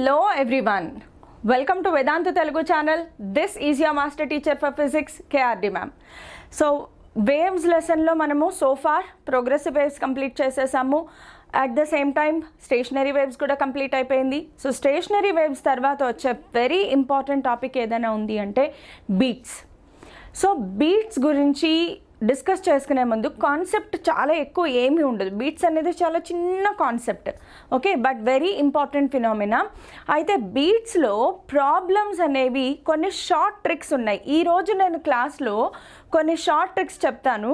Hello everyone. Welcome to Vedanta Telugu channel. This is your master teacher for physics, KRD ma'am. So waves lesson lo manamu so far progressive waves complete chesesamu. At the same time stationary waves kuda complete అయిపోయింది. So stationary waves తర్వాత వచ్చే very important topic ఏదైనా ఉంది అంటే beats. So beats గురించి discuss చేసుకునే ముందు concept చాలా ఎక్కువ ఏమీ ఉండదు. బీట్స్ అనేది చాలా చిన్న concept, okay, but very important phenomena. అయితే బీట్స్లో ప్రాబ్లమ్స్ అనేవి కొన్ని షార్ట్ ట్రిక్స్ ఉన్నాయి. ఈరోజు నేను క్లాస్లో కొన్ని షార్ట్ ట్రిక్స్ చెప్తాను,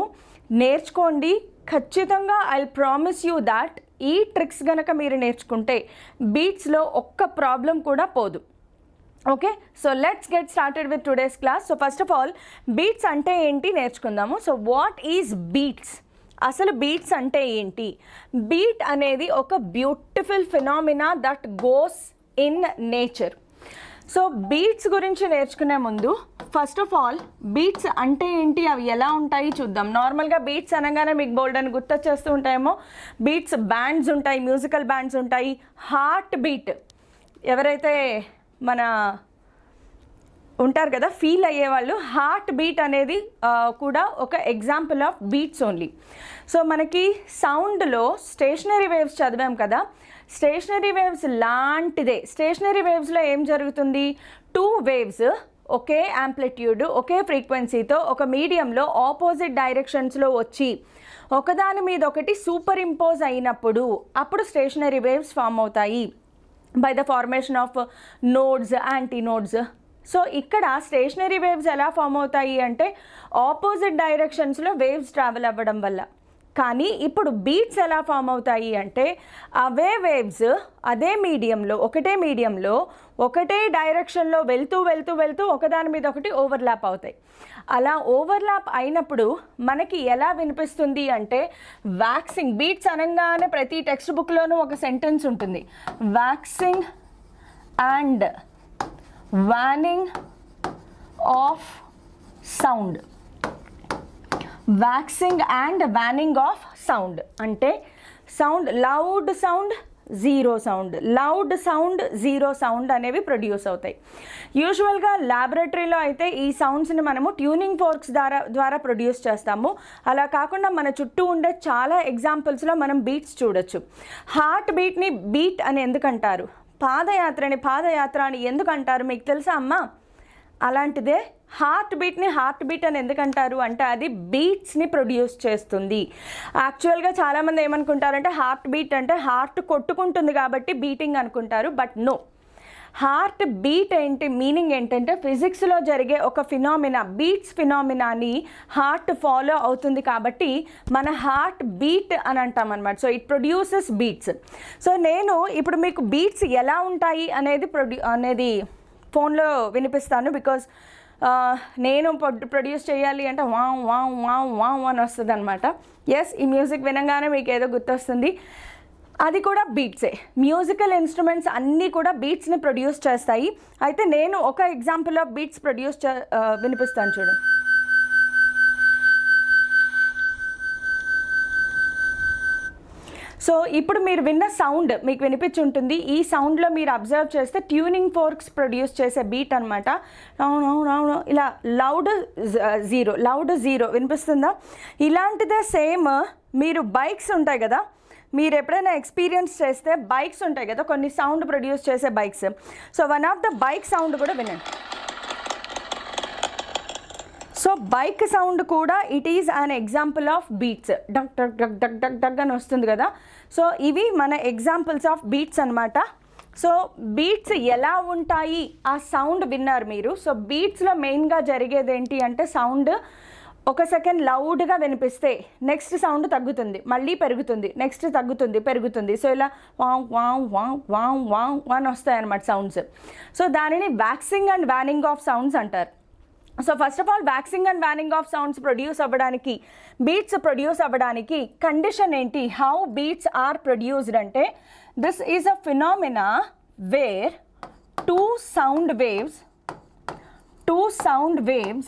నేర్చుకోండి ఖచ్చితంగా. ఐ ప్రామిస్ యూ దాట్ ఈ ట్రిక్స్ కనుక మీరు నేర్చుకుంటే బీట్స్లో ఒక్క ప్రాబ్లం కూడా పోదు. Okay, so let's get started with today's class. So first of all beats అంటే ఏంటి నేర్చుకుందాము. So what is beats? అసలు బీట్స్ అంటే ఏంటి? బీట్ అనేది ఒక beautiful phenomena that goes in nature. So beats గురించి నేర్చుకునే ముందు ఫస్ట్ ఆఫ్ ఆల్ బీట్స్ అంటే ఏంటి, అవి ఎలా ఉంటాయి చూద్దాం. నార్మల్గా బీట్స్ అనగానే మీకు బోల్డ్ అని గుర్తొచ్చేస్తూ ఉంటాయేమో. బీట్స్ బ్యాండ్స్ ఉంటాయి, మ్యూజికల్ బ్యాండ్స్ ఉంటాయి. హార్ట్ బీట్ ఎవరైతే మన ఉంటారు కదా ఫీల్ అయ్యేవాళ్ళు, హార్ట్ బీట్ అనేది కూడా ఒక example of beats only. So మనకి సౌండ్లో స్టేషనరీ వేవ్స్ చదివాం కదా, స్టేషనరీ వేవ్స్ లాంటిదే. స్టేషనరీ వేవ్స్లో ఏం జరుగుతుంది, టూ వేవ్స్ ఒకే యాంప్లిట్యూడ్ ఒకే ఫ్రీక్వెన్సీతో ఒక మీడియంలో ఆపోజిట్ డైరెక్షన్స్లో వచ్చి ఒకదాని మీద ఒకటి సూపర్ ఇంపోజ్ అయినప్పుడు అప్పుడు స్టేషనరీ వేవ్స్ ఫామ్ అవుతాయి by the formation of nodes, antinodes. So ఇక్కడ స్టేషనరీ వేవ్స్ ఎలా ఫామ్ అవుతాయి అంటే ఆపోజిట్ డైరెక్షన్స్లో వేవ్స్ ట్రావెల్ అవ్వడం వల్ల. కానీ ఇప్పుడు బీట్స్ ఎలా ఫామ్ అవుతాయి అంటే అవే వేవ్స్ అదే మీడియంలో ఒకటే మీడియంలో ఒకటే డైరెక్షన్లో వెళ్తూ వెళ్తూ వెళ్తూ ఒకదాని మీద ఒకటి ఓవర్లాప్ అవుతాయి. అలా ఓవర్లాప్ అయినప్పుడు మనకి ఎలా వినిపిస్తుంది అంటే వ్యాక్సింగ్. బీట్స్ అనగానే ప్రతి టెక్స్ట్ బుక్లోనూ ఒక సెంటెన్స్ ఉంటుంది, waxing and waning of sound. Waxing and waning of sound అంటే sound, loud sound, zero sound, loud sound, zero sound అనేవి ప్రొడ్యూస్ అవుతాయి. యూజువల్గా ల్యాబొరేటరీలో అయితే ఈ సౌండ్స్ని మనము ట్యూనింగ్ ఫోర్క్స్ ద్వారా ప్రొడ్యూస్ చేస్తాము. అలా కాకుండా మన చుట్టూ ఉండే చాలా ఎగ్జాంపుల్స్లో మనం బీట్స్ చూడొచ్చు. హార్ట్ బీట్ని బీట్ అని ఎందుకంటారు, పాదయాత్ర అని ఎందుకంటారు మీకు తెలుసా అమ్మా? అలాంటిదే హార్ట్ బీట్ అని ఎందుకంటారు అంటే అది బీట్స్ని ప్రొడ్యూస్ చేస్తుంది. యాక్చువల్గా చాలామంది ఏమనుకుంటారంటే హార్ట్ బీట్ అంటే హార్ట్ కొట్టుకుంటుంది కాబట్టి బీటింగ్ అనుకుంటారు, బట్ నో. హార్ట్ బీట్ ఏంటి మీనింగ్ ఏంటంటే ఫిజిక్స్లో జరిగే ఒక ఫినామినా, బీట్స్ ఫినామినాని హార్ట్ ఫాలో అవుతుంది కాబట్టి మన హార్ట్ బీట్ అని అంటాం అనమాట. So it produces beats. So నేను ఇప్పుడు మీకు బీట్స్ ఎలా ఉంటాయి అనేది ఫోన్లో వినిపిస్తాను. బికాజ్ నేను ప్రొడ్యూస్ చేయాలి అంటే వావ్ వావ్ వావ్ వావ్ అని వస్తుంది అనమాట. ఎస్, ఈ మ్యూజిక్ వినగానే మీకు ఏదో గుర్తొస్తుంది, అది కూడా బీట్సే. మ్యూజికల్ ఇన్స్ట్రుమెంట్స్ అన్నీ కూడా బీట్స్ని ప్రొడ్యూస్ చేస్తాయి. అయితే నేను ఒక ఎగ్జాంపుల్ ఆఫ్ బీట్స్ వినిపిస్తాను చూడండి. సో ఇప్పుడు మీరు విన్న సౌండ్ మీకు వినిపించి ఉంటుంది. ఈ సౌండ్లో మీరు అబ్జర్వ్ చేస్తే ట్యూనింగ్ ఫోర్క్స్ ప్రొడ్యూస్ చేసే బీట్ అనమాట. ఇలా లౌడ్ జీరో వినిపిస్తుందా? ఇలాంటిదే సేమ్ మీరు బైక్స్ ఉంటాయి కదా, మీరు ఎప్పుడైనా ఎక్స్పీరియన్స్ చేస్తే బైక్స్ ఉంటాయి కదా కొన్ని సౌండ్ ప్రొడ్యూస్ చేసే bikes. So one of the bike sound కూడా వినండి. సో బైక్ సౌండ్ కూడా it is an example of beats. డగ్ డగ్ డగ్ డగ్ డగ్ డగ్ అని వస్తుంది కదా. సో ఇవి మన ఎగ్జాంపుల్స్ ఆఫ్ బీట్స్ అనమాట. సో బీట్స్ ఎలా ఉంటాయి ఆ సౌండ్ విన్నారు మీరు. సో బీట్స్లో మెయిన్గా జరిగేది ఏంటి అంటే సౌండ్ ఒక సెకండ్ లౌడ్గా వినిపిస్తే నెక్స్ట్ సౌండ్ తగ్గుతుంది, మళ్ళీ పెరుగుతుంది, నెక్స్ట్ తగ్గుతుంది, పెరుగుతుంది. సో ఇలా wow wow wow wow wow అని వస్తాయి అన్నమాట సౌండ్స్. సో దానిని waxing and waning of sounds అంటారు. So first of all waxing and waning of sounds beats produce అవ్వడానికి కండిషన్ ఏంటి, హౌ బీట్స్ ఆర్ ప్రొడ్యూస్డ్ అంటే this is a phenomena where two sound waves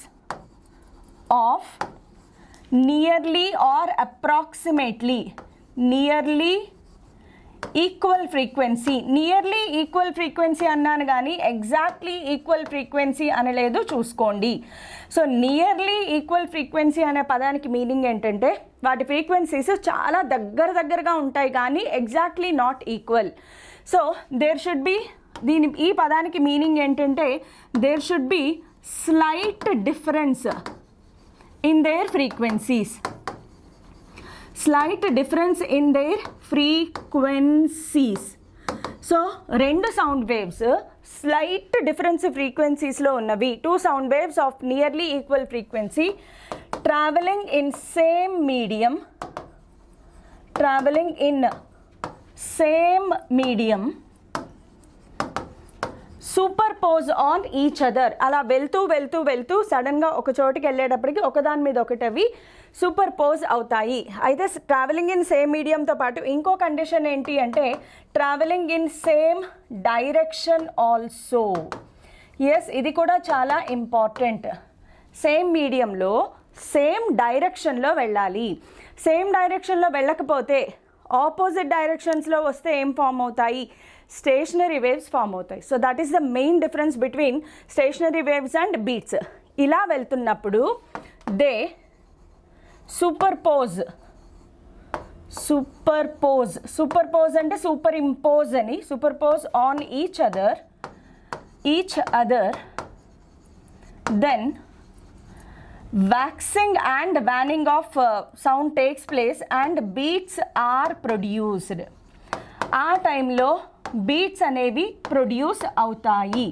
of nearly or approximately equal frequency, nearly equal frequency అన్నాను కానీ exactly equal frequency అనలేదు, చూసుకోండి. So nearly equal frequency అనే పదానికి meaning ఏంటంటే వాటి ఫ్రీక్వెన్సీస్ చాలా దగ్గరగా ఉంటాయి కానీ exactly not equal. So there should be, ఈ పదానికి మీనింగ్ ఏంటంటే there should be slight difference in their frequencies, slight difference in their frequencies. So రెండు సౌండ్ వేవ్స్ స్లైట్ డిఫరెన్స్ ఫ్రీక్వెన్సీస్లో ఉన్నవి, 2 sound waves of nearly equal frequency travelling in same medium, travelling in same medium, superpose on each other. అలా వెళ్తూ సడన్గా ఒక చోటుకి వెళ్ళేటప్పటికి ఒకదాని మీద ఒకటి అవి సూపర్ పోజ్ అవుతాయి. అయితే ట్రావెలింగ్ ఇన్ సేమ్ మీడియంతో పాటు ఇంకో కండిషన్ ఏంటి అంటే travelling in same direction also. Yes, ఇది కూడా చాలా ఇంపార్టెంట్. సేమ్ మీడియంలో సేమ్ డైరెక్షన్లో వెళ్ళాలి. సేమ్ డైరెక్షన్లో వెళ్ళకపోతే ఆపోజిట్ డైరెక్షన్స్లో వస్తే ఏం ఫామ్ అవుతాయి? స్టేషనరీ వేవ్స్ ఫామ్ అవుతాయి. So that is the main difference between stationary waves and beats. ఇలా వెళ్తున్నప్పుడు దే సూపర్ పోజ్ అంటే సూపర్ ఇంపోజ్ అని, superpose on each other, then waxing and vanning of sound takes place and beats are produced. ఆ టైంలో beats అనేవి produce అవుతాయి.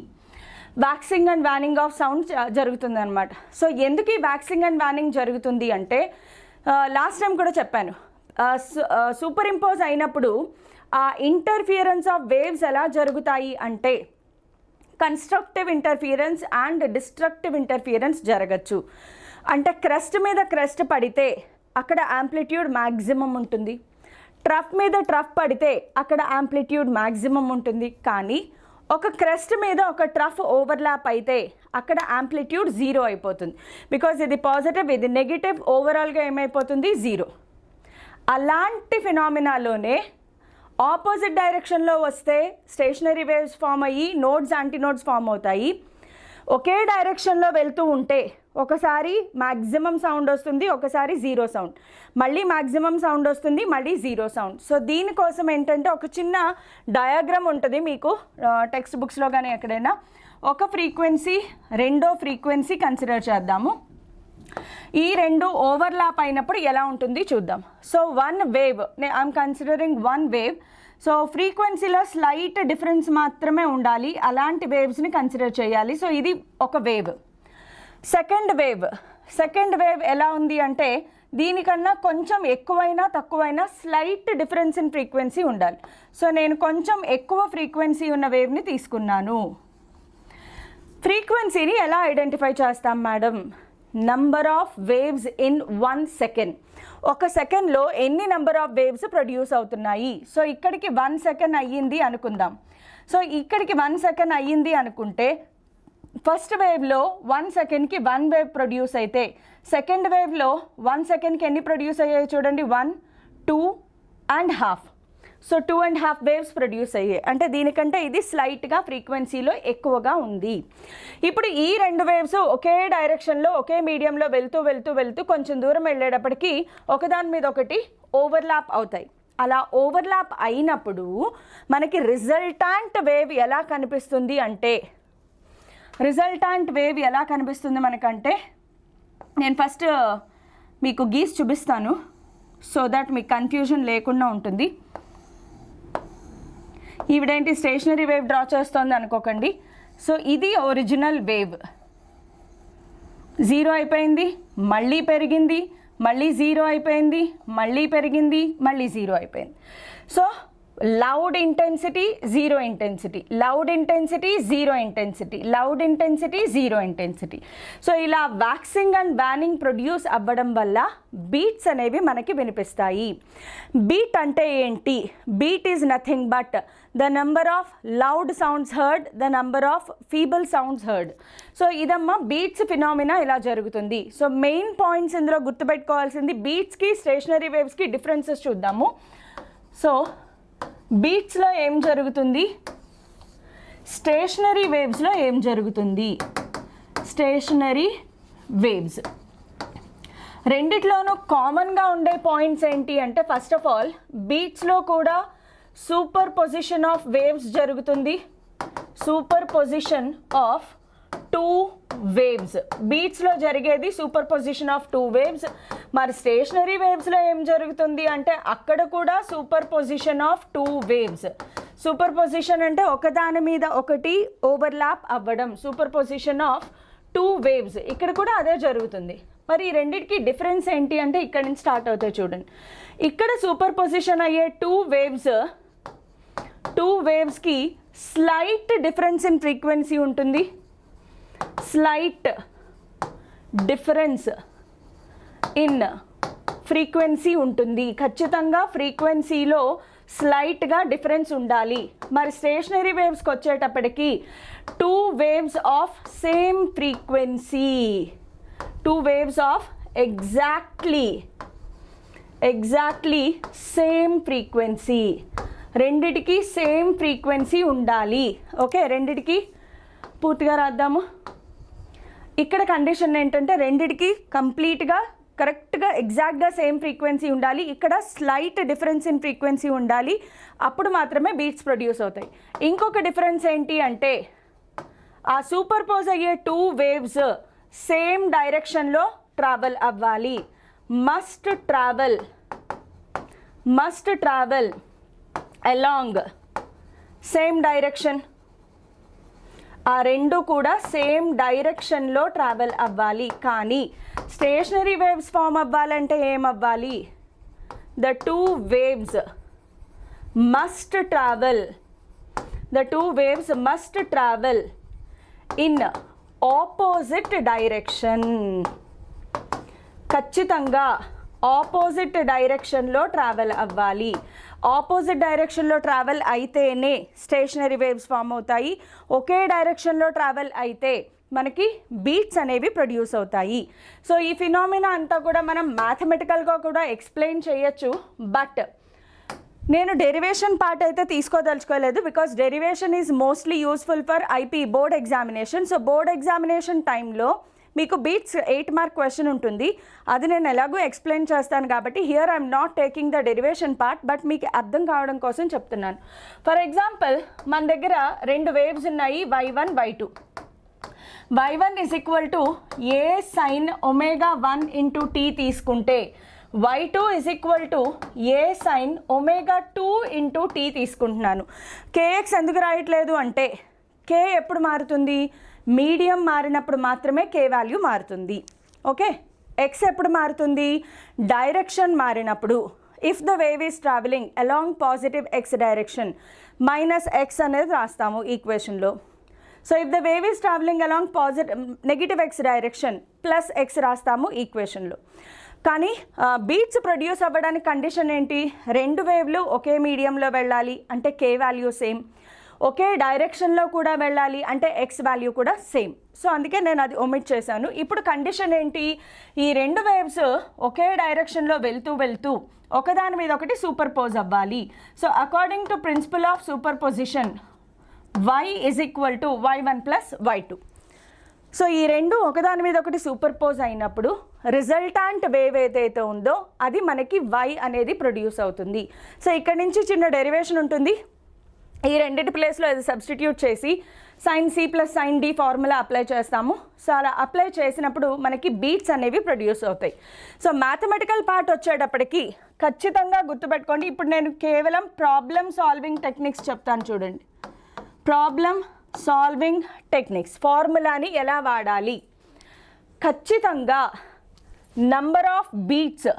Waxing and వ్యానింగ్ of sound జరుగుతుంది అనమాట. సో ఎందుకు ఈ వ్యాక్సింగ్ అండ్ వ్యానింగ్ జరుగుతుంది అంటే లాస్ట్ టైం కూడా చెప్పాను, సూపర్ ఇంపోజ్ అయినప్పుడు ఆ ఇంటర్ఫియరెన్స్ ఆఫ్ వేవ్స్ ఎలా జరుగుతాయి అంటే constructive interference and destructive interference జరగచ్చు. అంటే క్రస్ట్ మీద క్రస్ట్ పడితే అక్కడ యాంప్లిట్యూడ్ మ్యాక్సిమం ఉంటుంది, ట్రఫ్ మీద ట్రఫ్ పడితే అక్కడ యాంప్లిట్యూడ్ మ్యాక్సిమం ఉంటుంది. కానీ ఒక క్రస్ట్ మీద ఒక ట్రఫ్ ఓవర్లాప్ అయితే అక్కడ యాంప్లిట్యూడ్ 0 అయిపోతుంది. బికాజ్ ఇది పాజిటివ్, ఇది నెగిటివ్, ఓవరాల్గా ఏమైపోతుంది? 0. అలాంటి ఫినామినాలోనే ఆపోజిట్ డైరెక్షన్లో వస్తే స్టేషనరీ వేవ్స్ ఫామ్ అయ్యి నోడ్స్ యాంటీనోడ్స్ ఫామ్ అవుతాయి. ఒకే డైరెక్షన్లో వెళ్తూ ఉంటే ఒకసారి మ్యాక్సిమం సౌండ్ వస్తుంది, ఒకసారి 0 సౌండ్, మళ్ళీ మ్యాక్సిమం సౌండ్ వస్తుంది, మళ్ళీ 0 సౌండ్. సో దీనికోసం ఏంటంటే ఒక చిన్న డయాగ్రామ్ ఉంటుంది మీకు టెక్స్ట్ బుక్స్లో కానీ ఎక్కడైనా. ఒక ఫ్రీక్వెన్సీ, రెండో ఫ్రీక్వెన్సీ కన్సిడర్ చేద్దాము. ఈ రెండు ఓవర్లాప్ అయినప్పుడు ఎలా ఉంటుంది చూద్దాం. So one wave, I'm considering one wave. So ఫ్రీక్వెన్సీలో స్లైట్ డిఫరెన్స్ మాత్రమే ఉండాలి, అలాంటి వేవ్స్ని కన్సిడర్ చేయాలి. సో ఇది ఒక వేవ్. సెకండ్ వేవ్ ఎలా ఉంది అంటే దీనికన్నా కొంచెం ఎక్కువైనా తక్కువైనా స్లైట్ డిఫరెన్స్ ఇన్ ఫ్రీక్వెన్సీ ఉండాలి. సో నేను కొంచెం ఎక్కువ ఫ్రీక్వెన్సీ ఉన్న వేవ్ని తీసుకున్నాను. ఫ్రీక్వెన్సీని ఎలా ఐడెంటిఫై చేస్తాం madam? Number of waves in 1 second. ఒక సెకండ్లో ఎన్ని నెంబర్ ఆఫ్ వేవ్స్ ప్రొడ్యూస్ అవుతున్నాయి. సో ఇక్కడికి 1 సెకండ్ అయ్యింది అనుకుందాం. సో ఇక్కడికి 1 సెకండ్ అయ్యింది అనుకుంటే ఫస్ట్ వేవ్లో 1 సెకండ్కి 1 వేవ్ ప్రొడ్యూస్ అయితే సెకండ్ వేవ్లో 1 సెకండ్కి ఎన్ని ప్రొడ్యూస్ అయ్యాయి చూడండి? 1, 2.5. సో 2.5 వేవ్స్ ప్రొడ్యూస్ అయ్యాయి. అంటే దీనికంటే ఇది స్లైట్గా ఫ్రీక్వెన్సీలో ఎక్కువగా ఉంది. ఇప్పుడు ఈ రెండు వేవ్స్ ఒకే డైరెక్షన్లో ఒకే మీడియంలో వెళ్తూ కొంచెం దూరం వెళ్ళేటప్పటికి ఒకదాని మీద ఒకటి ఓవర్లాప్ అవుతాయి. అలా ఓవర్లాప్ అయినప్పుడు మనకి రిజల్టాంట్ వేవ్ ఎలా కనిపిస్తుంది అంటే మనకంటే నేను ఫస్ట్ మీకు గీసి చూపిస్తాను సో దట్ మీకు కన్ఫ్యూజన్ లేకుండా ఉంటుంది. ఈవిడేంటి స్టేషనరీ వేవ్ డ్రా చేస్తోంది అనుకోకండి. సో ఇది ఒరిజినల్ వేవ్, 0 అయిపోయింది, మళ్ళీ పెరిగింది, మళ్ళీ 0 అయిపోయింది, మళ్ళీ పెరిగింది, మళ్ళీ 0 అయిపోయింది. So loud intensity, zero intensity, loud intensity, zero intensity, loud intensity, zero intensity. So ఇలా వ్యాక్సింగ్ అండ్ వ్యానింగ్ ప్రొడ్యూస్ అవ్వడం వల్ల బీట్స్ అనేవి మనకి వినిపిస్తాయి. బీట్ అంటే ఏంటి? Beat is nothing but the number of loud sounds heard, the number of feeble sounds heard. So ఇదమ్మా beats phenomena ఇలా జరుగుతుంది. సో మెయిన్ పాయింట్స్ ఇందులో గుర్తుపెట్టుకోవాల్సింది బీట్స్కి స్టేషనరీ వేవ్స్కి డిఫరెన్సెస్ చూద్దాము. సో బీట్స్లో ఏం జరుగుతుంది, స్టేషనరీ వేవ్స్లో ఏం జరుగుతుంది, స్టేషనరీ వేవ్స్. రెండిట్లోనూ కామన్గా ఉండే పాయింట్స్ ఏంటి అంటే ఫస్ట్ ఆఫ్ ఆల్ బీట్స్లో కూడా సూపర్ పొజిషన్ ఆఫ్ వేవ్స్ జరుగుతుంది, superposition of two waves. బీట్స్లో జరిగేది superposition of two waves. మరి స్టేషనరీ వేవ్స్లో ఏం జరుగుతుంది అంటే అక్కడ కూడా superposition of two waves. Superposition అంటే ఒకదాని మీద ఒకటి ఓవర్లాప్ అవ్వడం, superposition of two waves. ఇక్కడ కూడా అదే జరుగుతుంది. మరి ఈ రెండింటికి డిఫరెన్స్ ఏంటి అంటే ఇక్కడ నుంచి స్టార్ట్ అవుతాయి చూడండి. ఇక్కడ సూపర్ పొజిషన్ అయ్యే టూ వేవ్స్కి స్లైట్ డిఫరెన్స్ ఇన్ ఫ్రీక్వెన్సీ ఉంటుంది, స్లైట్ డిఫరెన్స్ ఇన్ ఫ్రీక్వెన్సీ ఉంటుంది. ఖచ్చితంగా ఫ్రీక్వెన్సీలో స్లైట్గా డిఫరెన్స్ ఉండాలి. మరి స్టేషనరీ వేవ్స్కి వచ్చేటప్పటికి two waves of same frequency, two waves of exactly same frequency. రెండిటికి సేమ్ ఫ్రీక్వెన్సీ ఉండాలి. ఓకే, రెండిటికి పూర్తిగా రాద్దాము. ఇక్కడ కండిషన్ ఏంటంటే రెండిటికి కంప్లీట్గా కరెక్ట్గా ఎగ్జాక్ట్గా సేమ్ ఫ్రీక్వెన్సీ ఉండాలి. ఇక్కడ స్లైట్ డిఫరెన్స్ ఇన్ ఫ్రీక్వెన్సీ ఉండాలి. అప్పుడు మాత్రమే బీట్స్ ప్రొడ్యూస్ అవుతాయి. ఇంకొక డిఫరెన్స్ ఏంటి అంటే ఆ సూపర్ పోజ్ అయ్యే టూ వేవ్స్ సేమ్ డైరెక్షన్లో ట్రావెల్ అవ్వాలి. Must travel along same direction. ఆ రెండు కూడా సేమ్ డైరెక్షన్లో ట్రావెల్ అవ్వాలి. కానీ స్టేషనరీ వేవ్స్ ఫామ్ అవ్వాలంటే ఏమవ్వాలి, the two waves must travel in opposite direction. ఖచ్చితంగా ఆపోజిట్ డైరెక్షన్లో ట్రావెల్ అవ్వాలి. ఆపోజిట్ డైరెక్షన్లో ట్రావెల్ అయితేనే స్టేషనరీ వేవ్స్ ఫామ్ అవుతాయి. ఒకే డైరెక్షన్లో ట్రావెల్ అయితే మనకి బీట్స్ అనేవి ప్రొడ్యూస్ అవుతాయి. సో ఈ ఫినామినా అంతా కూడా మనం మ్యాథమెటికల్గా కూడా ఎక్స్ప్లెయిన్ చేయొచ్చు. బట్ నేను డెరివేషన్ పార్ట్ అయితే తీసుకోదలుచుకోలేదు, because derivation is mostly useful for IP board examination. So board examination టైంలో మీకు బీట్స్ 8 మార్క్ క్వశ్చన్ ఉంటుంది. అది నేను ఎలాగో ఎక్స్ప్లెయిన్ చేస్తాను కాబట్టి here I'm not taking the derivation part, but మీకు అర్థం కావడం కోసం చెప్తున్నాను. ఫర్ ఎగ్జాంపుల్ మన దగ్గర రెండు వేవ్స్ ఉన్నాయి, y1 y2. y1 is equal to A sine omega 1 into T తీసుకుంటే y2 is equal to A sine omega 2 into T తీసుకుంటున్నాను. కేఎక్స్ ఎందుకు రాయట్లేదు అంటే కే ఎప్పుడు మారుతుంది, మీడియం మారినప్పుడు మాత్రమే కే వాల్యూ మారుతుంది. ఓకే, ఎక్స్ ఎప్పుడు మారుతుంది, డైరెక్షన్ మారినప్పుడు. If the wave is travelling along positive x direction minus x అనేది రాస్తాము ఈక్వేషన్లో. So if the wave is travelling along negative x direction plus X రాస్తాము ఈక్వేషన్లో. కానీ బీట్స్ ప్రొడ్యూస్ అవ్వడానికి కండిషన్ ఏంటి, రెండు వేవ్లు ఒకే మీడియంలో వెళ్ళాలి అంటే కే వాల్యూ సేమ్, ఒకే డైరెక్షన్లో కూడా వెళ్ళాలి అంటే ఎక్స్ వాల్యూ కూడా సేమ్. సో అందుకే నేను అది ఒమిట్ చేశాను. ఇప్పుడు కండిషన్ ఏంటి, ఈ రెండు వేవ్స్ ఒకే డైరెక్షన్లో వెళ్తూ ఒకదాని మీద ఒకటి సూపర్ పోజ్ అవ్వాలి. So according to principle of superposition y is equal to y1 plus y2. So ఈ రెండు ఒకదాని మీద ఒకటి సూపర్ పోజ్ అయినప్పుడు రిజల్టాంట్ వేవ్ ఏదైతే ఉందో అది మనకి y అనేది ప్రొడ్యూస్ అవుతుంది. సో ఇక్కడ నుంచి చిన్న డెరివేషన్ ఉంటుంది. ఈ రెండింటి ప్లేస్లో అది సబ్స్టిట్యూట్ చేసి sin c plus sin d formula apply చేస్తాము. సో అలా అప్లై చేసినప్పుడు మనకి బీట్స్ అనేవి ప్రొడ్యూస్ అవుతాయి. సో మ్యాథమెటికల్ పార్ట్ వచ్చేటప్పటికి ఖచ్చితంగా గుర్తుపెట్టుకోండి. ఇప్పుడు నేను కేవలం ప్రాబ్లమ్ సాల్వింగ్ టెక్నిక్స్ చెప్తాను చూడండి. ప్రాబ్లమ్ సాల్వింగ్ టెక్నిక్స్ ఫార్ములాని ఎలా వాడాలి, ఖచ్చితంగా number of beats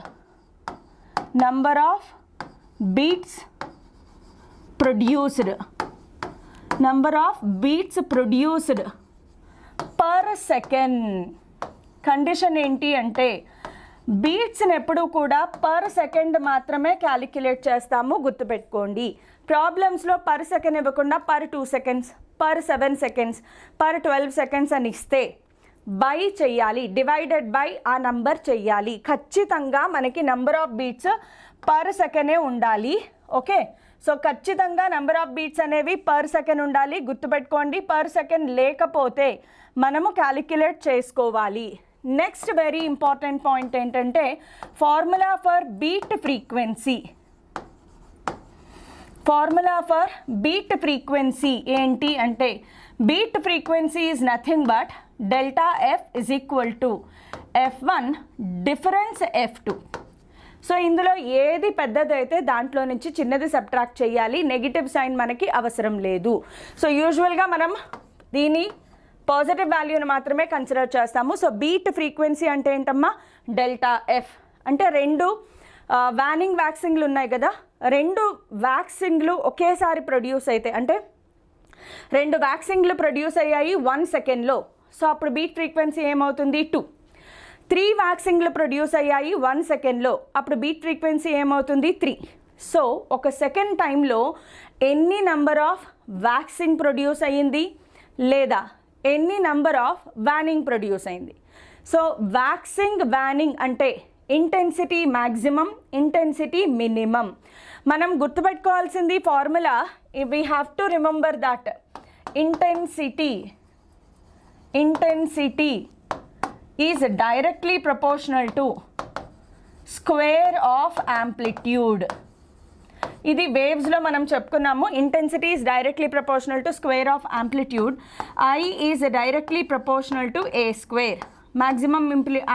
produced per second. Condition ఏంటి అంటే బీట్స్ని ఎప్పుడు కూడా పర్ సెకండ్ మాత్రమే క్యాలిక్యులేట్ చేస్తాము, గుర్తుపెట్టుకోండి. ప్రాబ్లమ్స్లో పర్ సెకండ్ ఇవ్వకుండా per 2 seconds, per 7 seconds, per 12 seconds అని ఇస్తే బై చెయ్యాలి, డివైడెడ్ బై ఆ నంబర్ చెయ్యాలి. ఖచ్చితంగా మనకి నంబర్ ఆఫ్ బీట్స్ పర్ సెకండే ఉండాలి. ఓకే, సో ఖచ్చితంగా నెంబర్ ఆఫ్ బీట్స్ అనేవి పర్ సెకండ్ ఉండాలి, గుర్తుపెట్టుకోండి. పర్ సెకండ్ లేకపోతే మనము క్యాలిక్యులేట్ చేసుకోవాలి. నెక్స్ట్ వెరీ ఇంపార్టెంట్ పాయింట్ ఏంటంటే formula for beat frequency. Formula for beat frequency ఏంటి అంటే beat frequency is nothing but delta F is equal to F1 difference F2. So ఇందులో ఏది పెద్దదైతే దాంట్లో నుంచి చిన్నది సబ్ట్రాక్ట్ చేయాలి, నెగిటివ్ సైన్ మనకి అవసరం లేదు. సో యూజువల్గా మనం దీని పాజిటివ్ వాల్యూని మాత్రమే కన్సిడర్ చేస్తాము. సో బీట్ ఫ్రీక్వెన్సీ అంటే ఏంటమ్మా, డెల్టా ఎఫ్. అంటే రెండు వ్యానింగ్ వ్యాక్సింగ్లు ఉన్నాయి కదా, రెండు వ్యాక్సింగ్లు ఒకేసారి ప్రొడ్యూస్ అయితే, అంటే రెండు వ్యాక్సింగ్లు ప్రొడ్యూస్ అయ్యాయి 1 సెకండ్లో. సో అప్పుడు బీట్ ఫ్రీక్వెన్సీ ఏమవుతుంది 2. 3 వ్యాక్సింగ్లు ప్రొడ్యూస్ అయ్యాయి 1 సెకండ్లో, అప్పుడు బీట్ ఫ్రీక్వెన్సీ ఏమవుతుంది 3. సో ఒక సెకండ్ టైంలో ఎన్ని నంబర్ ఆఫ్ వ్యాక్సింగ్ ప్రొడ్యూస్ అయ్యింది లేదా ఎన్ని నంబర్ ఆఫ్ వ్యానింగ్ ప్రొడ్యూస్ అయింది. సో వ్యాక్సింగ్ వ్యానింగ్ అంటే ఇంటెన్సిటీ మ్యాక్సిమం, ఇంటెన్సిటీ మినిమం. మనం గుర్తుపెట్టుకోవాల్సింది formula, we have to remember that intensity is directly proportional to square of amplitude. ఇది వేవ్స్లో మనం చెప్పుకున్నాము. Intensity is directly proportional to square of amplitude. I is directly proportional to A square. Maximum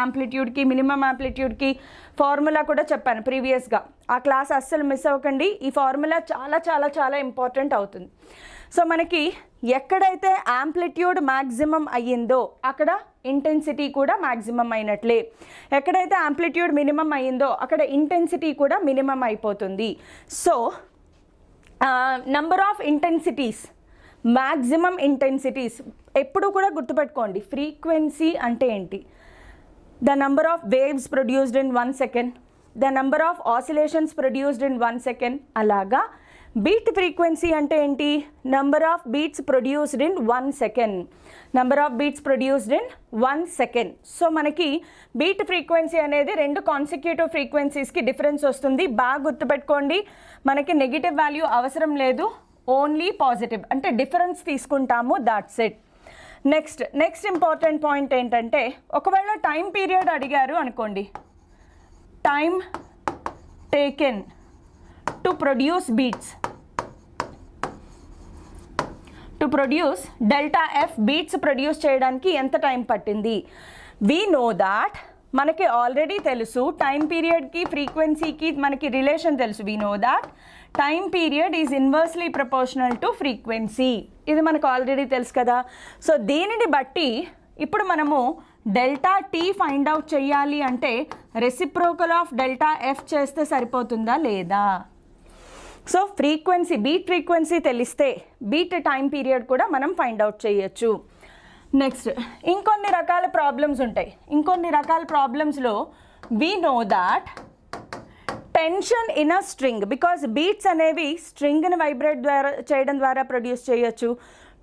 యాంప్లిట్యూడ్కి minimum యాంప్లిట్యూడ్కి formula కూడా చెప్పాను ప్రీవియస్గా. ఆ క్లాస్ అస్సలు మిస్ అవ్వకండి. ఈ ఫార్ములా చాలా చాలా చాలా ఇంపార్టెంట్ అవుతుంది. సో మనకి ఎక్కడైతే యాంప్లిట్యూడ్ మ్యాక్సిమం అయ్యిందో అక్కడ ఇంటెన్సిటీ కూడా మ్యాక్సిమం అయినట్లే, ఎక్కడైతే యాంప్లిట్యూడ్ మినిమం అయ్యిందో అక్కడ ఇంటెన్సిటీ కూడా మినిమం అయిపోతుంది. So number of intensities, maximum intensities ఎప్పుడు కూడా గుర్తుపెట్టుకోండి. ఫ్రీక్వెన్సీ అంటే ఏంటి, the number of waves produced in 1 second, the number of oscillations produced in 1 second. అలాగా బీట్ ఫ్రీక్వెన్సీ అంటే ఏంటి, number of beats produced in 1 second, number of beats produced in 1 second. So మనకి beat frequency అనేది రెండు consecutive ఫ్రీక్వెన్సీస్కి difference వస్తుంది. బాగా గుర్తుపెట్టుకోండి, మనకి నెగిటివ్ వాల్యూ అవసరం లేదు, ఓన్లీ పాజిటివ్, అంటే డిఫరెన్స్ తీసుకుంటాము, that's it. Next important point ఏంటంటే ఒకవేళ టైం పీరియడ్ అడిగారు అనుకోండి, time taken to produce beats, to produce delta f beats produce చేయడానికి ఎంత టైం పట్టింది. వీ నో దాట్, మనకి ఆల్రెడీ తెలుసు టైం పీరియడ్కి ఫ్రీక్వెన్సీకి మనకి రిలేషన్ తెలుసు. We know that time period is inversely proportional to frequency. ఇది మనకు ఆల్రెడీ తెలుసు కదా. సో దీనిని బట్టి ఇప్పుడు మనము డెల్టా టీ ఫైండ్ అవుట్ చేయాలి అంటే రెసిప్రోకల్ ఆఫ్ డెల్టా ఎఫ్ చేస్తే సరిపోతుందా లేదా. సో ఫ్రీక్వెన్సీ, బీట్ ఫ్రీక్వెన్సీ తెలిస్తే బీట్ టైం పీరియడ్ కూడా మనం ఫైండ్ అవుట్ చేయొచ్చు. నెక్స్ట్ ఇంకొన్ని రకాల ప్రాబ్లమ్స్ ఉంటాయి. ఇంకొన్ని రకాల ప్రాబ్లమ్స్లో we know that tension in a string, because beats అనేవి స్ట్రింగ్ని వైబ్రేట్ చేయడం ద్వారా ప్రొడ్యూస్ చేయొచ్చు,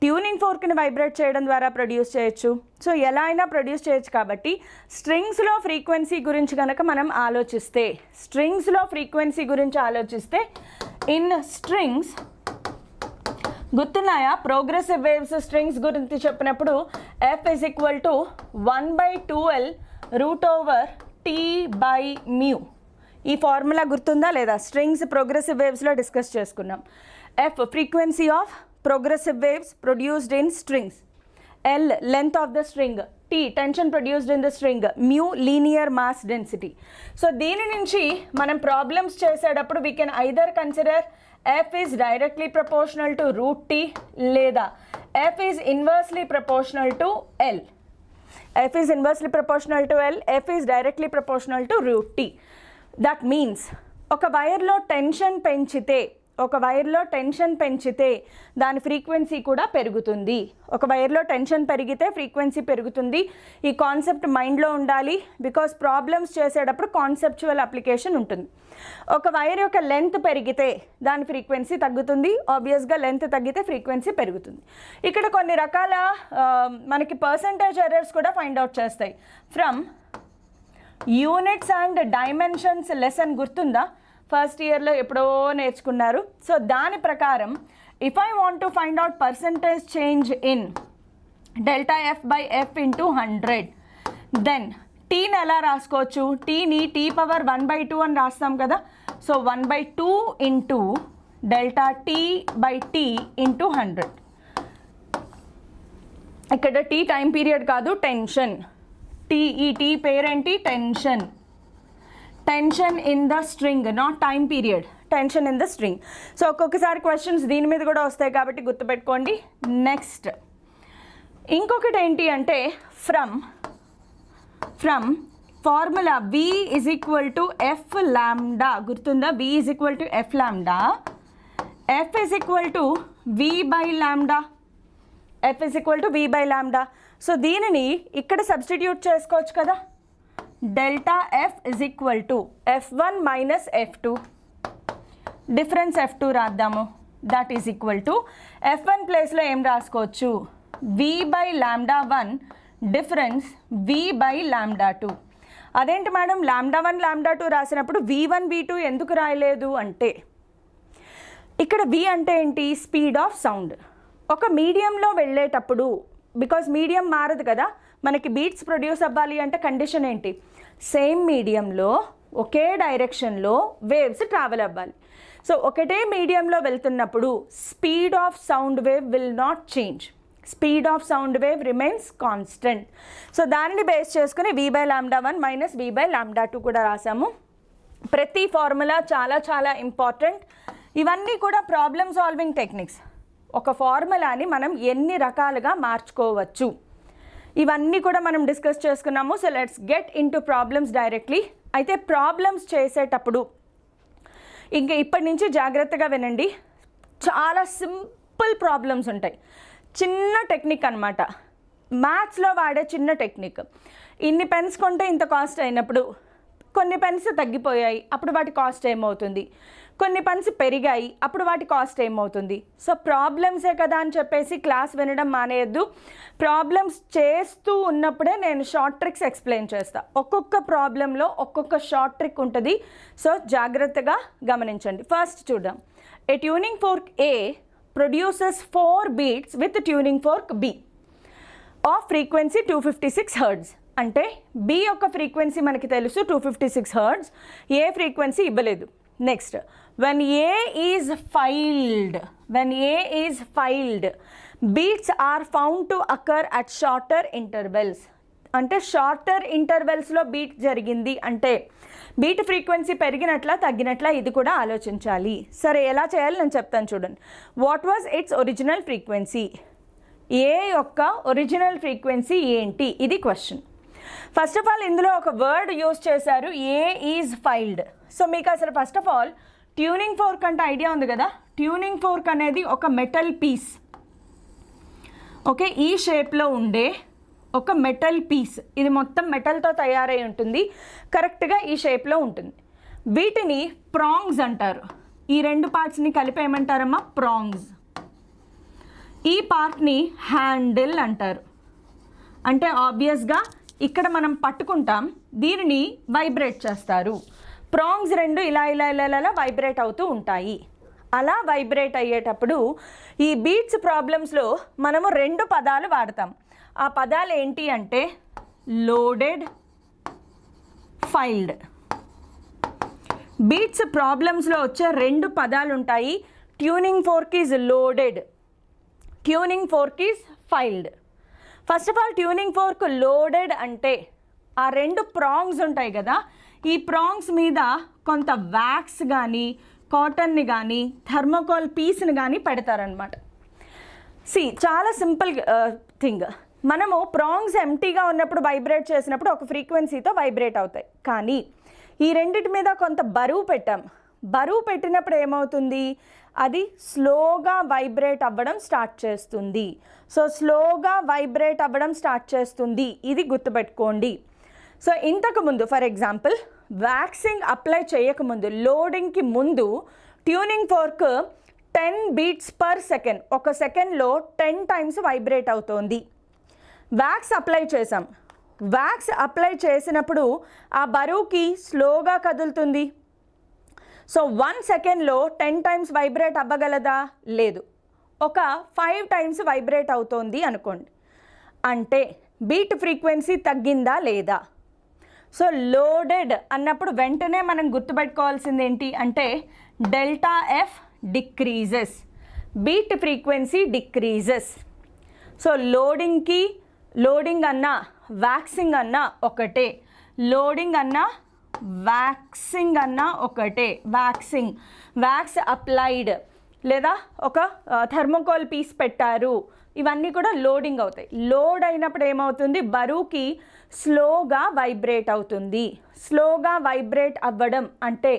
ట్యూనింగ్ ఫోర్క్ని వైబ్రేట్ చేయడం ద్వారా ప్రొడ్యూస్ చేయొచ్చు. సో ఎలా అయినా ప్రొడ్యూస్ చేయొచ్చు. కాబట్టి స్ట్రింగ్స్లో ఫ్రీక్వెన్సీ గురించి కనుక మనం ఆలోచిస్తే, స్ట్రింగ్స్లో ఫ్రీక్వెన్సీ గురించి ఆలోచిస్తే ఇన్ స్ట్రింగ్స్ గుర్తున్నాయా, ప్రోగ్రెసివ్ వేవ్స్ స్ట్రింగ్స్ గురించి చెప్పినప్పుడు F is equal to 1/2L √T/μ. ఈ ఫార్ములా గుర్తుందా లేదా, స్ట్రింగ్స్ ప్రోగ్రెసివ్ వేవ్స్లో డిస్కస్ చేసుకున్నాం. F frequency of progressive waves produced in strings, L length of the string, T tension produced in the string, mu linear mass density. So దీని నుంచి మనం problems చేసేటప్పుడు we can either consider F is directly proportional to √T లేదా F is inversely proportional to L. F is inversely proportional to L, F is directly proportional to √T. That means ఒక వైర్లో tension పెంచితే దాని frequency కూడా పెరుగుతుంది. ఒక వైర్లో tension పెరిగితే frequency పెరుగుతుంది. ఈ కాన్సెప్ట్ మైండ్లో ఉండాలి, బికాస్ ప్రాబ్లమ్స్ చేసేటప్పుడు కాన్సెప్చువల్ అప్లికేషన్ ఉంటుంది. ఒక వైర్ యొక్క లెంత్ పెరిగితే దాని ఫ్రీక్వెన్సీ తగ్గుతుంది, ఆబ్వియస్గా లెంత్ తగ్గితే ఫ్రీక్వెన్సీ పెరుగుతుంది. ఇక్కడ కొన్ని రకాల మనకి పర్సంటేజ్ ఎర్రర్స్ కూడా ఫైండ్ అవుట్ చేస్తాయి. From units and dimensions lesson గుర్తుందా, ఫస్ట్ ఇయర్లో ఎప్పుడో నేర్చుకున్నారు. సో దాని ప్రకారం if I want to find out percentage change in delta f by f into 100, then టీని ఎలా రాసుకోవచ్చు? టీని టీ పవర్ 1/2 అని రాస్తాం కదా. So 1/2 into delta t by t into 100. ఇక్కడ టీ టైం పీరియడ్ కాదు, టెన్షన్. ఈ టీ పేరేంటి? Tension. Tension in the string, not time period, tension in the string. So ఒక్కొక్కసారి క్వశ్చన్స్ దీని మీద కూడా వస్తాయి కాబట్టి గుర్తుపెట్టుకోండి. నెక్స్ట్ ఇంకొకటి ఏంటి అంటే from formula V is equal to F lambda, గుర్తుందా? V is equal to F lambda, F is equal to V by lambda, F is equal to V by lambda. So దీనిని ఇక్కడ సబ్స్టిట్యూట్ చేసుకోవచ్చు కదా. Delta F is equal to F1 minus F2, difference F2 రాద్దాము. That is equal to F1 ప్లేస్లో ఏం రాసుకోవచ్చు? V by lambda 1 difference V by lambda 2. అదేంటి madam lambda 1 lambda 2 రాసినప్పుడు V1 V2 ఎందుకు రాయలేదు అంటే, ఇక్కడ V అంటే ఏంటి? Speed of sound. ఒక మీడియంలో వెళ్ళేటప్పుడు, బికాజ్ మీడియం మారదు కదా, మనకి బీట్స్ ప్రొడ్యూస్ అవ్వాలి అంటే కండిషన్ ఏంటి? సేమ్ మీడియంలో ఒకే డైరెక్షన్లో వేవ్స్ ట్రావెల్ అవ్వాలి. సో ఒకటే మీడియంలో వెళ్తున్నప్పుడు speed of sound wave will not change, speed of sound wave remains constant. So దానిని బేస్ చేసుకుని V by lambda 1 minus V by lambda 2 కూడా రాసాము. ప్రతి ఫార్ములా చాలా చాలా ఇంపార్టెంట్. ఇవన్నీ కూడా ప్రాబ్లమ్ సాల్వింగ్ టెక్నిక్స్. ఒక ఫార్ములాని మనం ఎన్ని రకాలుగా మార్చుకోవచ్చు, ఇవన్నీ కూడా మనం డిస్కస్ చేసుకున్నాము. So let's get in to problems directly. అయితే ప్రాబ్లమ్స్ చేసేటప్పుడు ఇంకా ఇప్పటి నుంచి జాగ్రత్తగా వినండి. చాలా సింపుల్ ప్రాబ్లమ్స్ ఉంటాయి. చిన్న టెక్నిక్ అనమాట, మ్యాథ్స్లో వాడే చిన్న టెక్నిక్. ఇన్ని పెన్స్ కొంటే ఇంత కాస్ట్ అయినప్పుడు కొన్ని పెన్స్ తగ్గిపోయాయి, అప్పుడు వాటి కాస్ట్ ఏమవుతుంది? కొన్ని పెన్స్ పెరిగాయి, అప్పుడు వాటి కాస్ట్ ఏమవుతుంది? సో ప్రాబ్లమ్సే కదా అని చెప్పేసి క్లాస్ వినడం మానేయద్దు. ప్రాబ్లమ్స్ చేస్తూ ఉన్నప్పుడే నేను షార్ట్ ట్రిక్స్ ఎక్స్ప్లెయిన్ చేస్తాను. ఒక్కొక్క ప్రాబ్లంలో ఒక్కొక్క షార్ట్ ట్రిక్ ఉంటుంది. సో జాగ్రత్తగా గమనించండి. ఫస్ట్ చూద్దాం. ఏ tuning fork A produces 4 beats with tuning fork B of frequency 256 Hz. అంటే B యొక్క ఫ్రీక్వెన్సీ మనకి తెలుసు 256 Hz, ఏ ఫ్రీక్వెన్సీ ఇవ్వలేదు. Next when A is filed beats are found to occur at shorter intervals. అంటే shorter ఇంటర్వెల్స్లో beat జరిగింది అంటే beat frequency పెరిగినట్లా తగ్గినట్లా ఇది కూడా ఆలోచించాలి. సరే ఎలా చేయాలి నేను చెప్తాను చూడండి. What was its original frequency? A యొక్క ఒరిజినల్ ఫ్రీక్వెన్సీ ఏంటి? ఇది క్వశ్చన్. ఫస్ట్ ఆఫ్ ఆల్ ఇందులో ఒక వర్డ్ యూజ్ చేశారు, ఏ ఈజ్ ఫైల్డ్. సో మీకు అసలు first of all tuning fork అంటే ఐడియా ఉంది కదా. ట్యూనింగ్ ఫోర్క్ అనేది ఒక మెటల్ పీస్, ఓకే, ఈ షేప్లో ఉండే ఒక మెటల్ పీస్. ఇది మొత్తం మెటల్తో తయారై ఉంటుంది, కరెక్ట్గా ఈ షేప్లో ఉంటుంది. వీటిని ప్రాంగ్స్ అంటారు. ఈ రెండు పార్ట్స్ని కలిపి ఏమంటారమ్మా? ప్రాంగ్స్. ఈ పార్ట్ని హ్యాండిల్ అంటారు. అంటే ఆబ్వియస్గా ఇక్కడ మనం పట్టుకుంటాం, దీనిని వైబ్రేట్ చేస్తారు. ప్రాంగ్స్ రెండు ఇలా ఇలా ఇలా ఇలా వైబ్రేట్ అవుతూ ఉంటాయి. అలా వైబ్రేట్ అయ్యేటప్పుడు ఈ బీట్స్ ప్రాబ్లమ్స్లో మనము 2 పదాలు వాడతాం. ఆ పదాలు ఏంటి అంటే లోడెడ్, ఫైల్డ్. బీట్స్ ప్రాబ్లమ్స్లో వచ్చే 2 పదాలు ఉంటాయి. Tuning fork is loaded, tuning fork is filed. First of all tuning fork loaded అంటే ఆ 2 ప్రాంగ్స్ ఉంటాయి కదా, ఈ ప్రాంగ్స్ మీద కొంత వ్యాక్స్ కానీ కాటన్ని కానీ థర్మోకోల్ పీస్ని కానీ పెడతారనమాట. చాలా సింపుల్ థింగ్. మనము ప్రాంగ్స్ ఎంటీగా ఉన్నప్పుడు వైబ్రేట్ చేసినప్పుడు ఒక ఫ్రీక్వెన్సీతో వైబ్రేట్ అవుతాయి. కానీ ఈ రెండిటి మీద కొంత బరువు పెట్టాం. బరువు పెట్టినప్పుడు ఏమవుతుంది? అది స్లోగా వైబ్రేట్ అవ్వడం స్టార్ట్ చేస్తుంది. సో స్లోగా వైబ్రేట్ అవ్వడం స్టార్ట్ చేస్తుంది, ఇది గుర్తుపెట్టుకోండి. సో ఇంతకుముందు ఫర్ ఎగ్జాంపుల్ వ్యాక్సింగ్ అప్లై చేయకముందు, లోడింగ్కి ముందు tuning fork 10 beats per second, ఒక సెకండ్లో 10 times వైబ్రేట్ అవుతోంది. వ్యాక్స్ అప్లై చేసాం, వ్యాక్స్ అప్లై చేసినప్పుడు ఆ బరువుకి స్లోగా కదులుతుంది. సో 1 సెకండ్లో 10 టైమ్స్ వైబ్రేట్ అవ్వగలదా? లేదు. ఒక 5 టైమ్స్ వైబ్రేట్ అవుతోంది అనుకోండి, అంటే బీట్ ఫ్రీక్వెన్సీ తగ్గిందా లేదా? సో లోడెడ్ అన్నప్పుడు వెంటనే మనం గుర్తుపెట్టుకోవాల్సింది ఏంటి అంటే delta F decreases, beat frequency decreases. So loading అన్నా వ్యాక్సింగ్ అన్నా ఒకటే, లోడింగ్ అన్నా వ్యాక్సింగ్ అన్నా ఒకటే. వ్యాక్స్ అప్లైడ్ లేదా ఒక థర్మోకోల్ పీస్ పెట్టారు, ఇవన్నీ కూడా లోడింగ్ అవుతాయి. లోడ్ అయినప్పుడు ఏమవుతుంది, బరువుకి స్లోగా వైబ్రేట్ అవుతుంది. స్లోగా వైబ్రేట్ అవ్వడం అంటే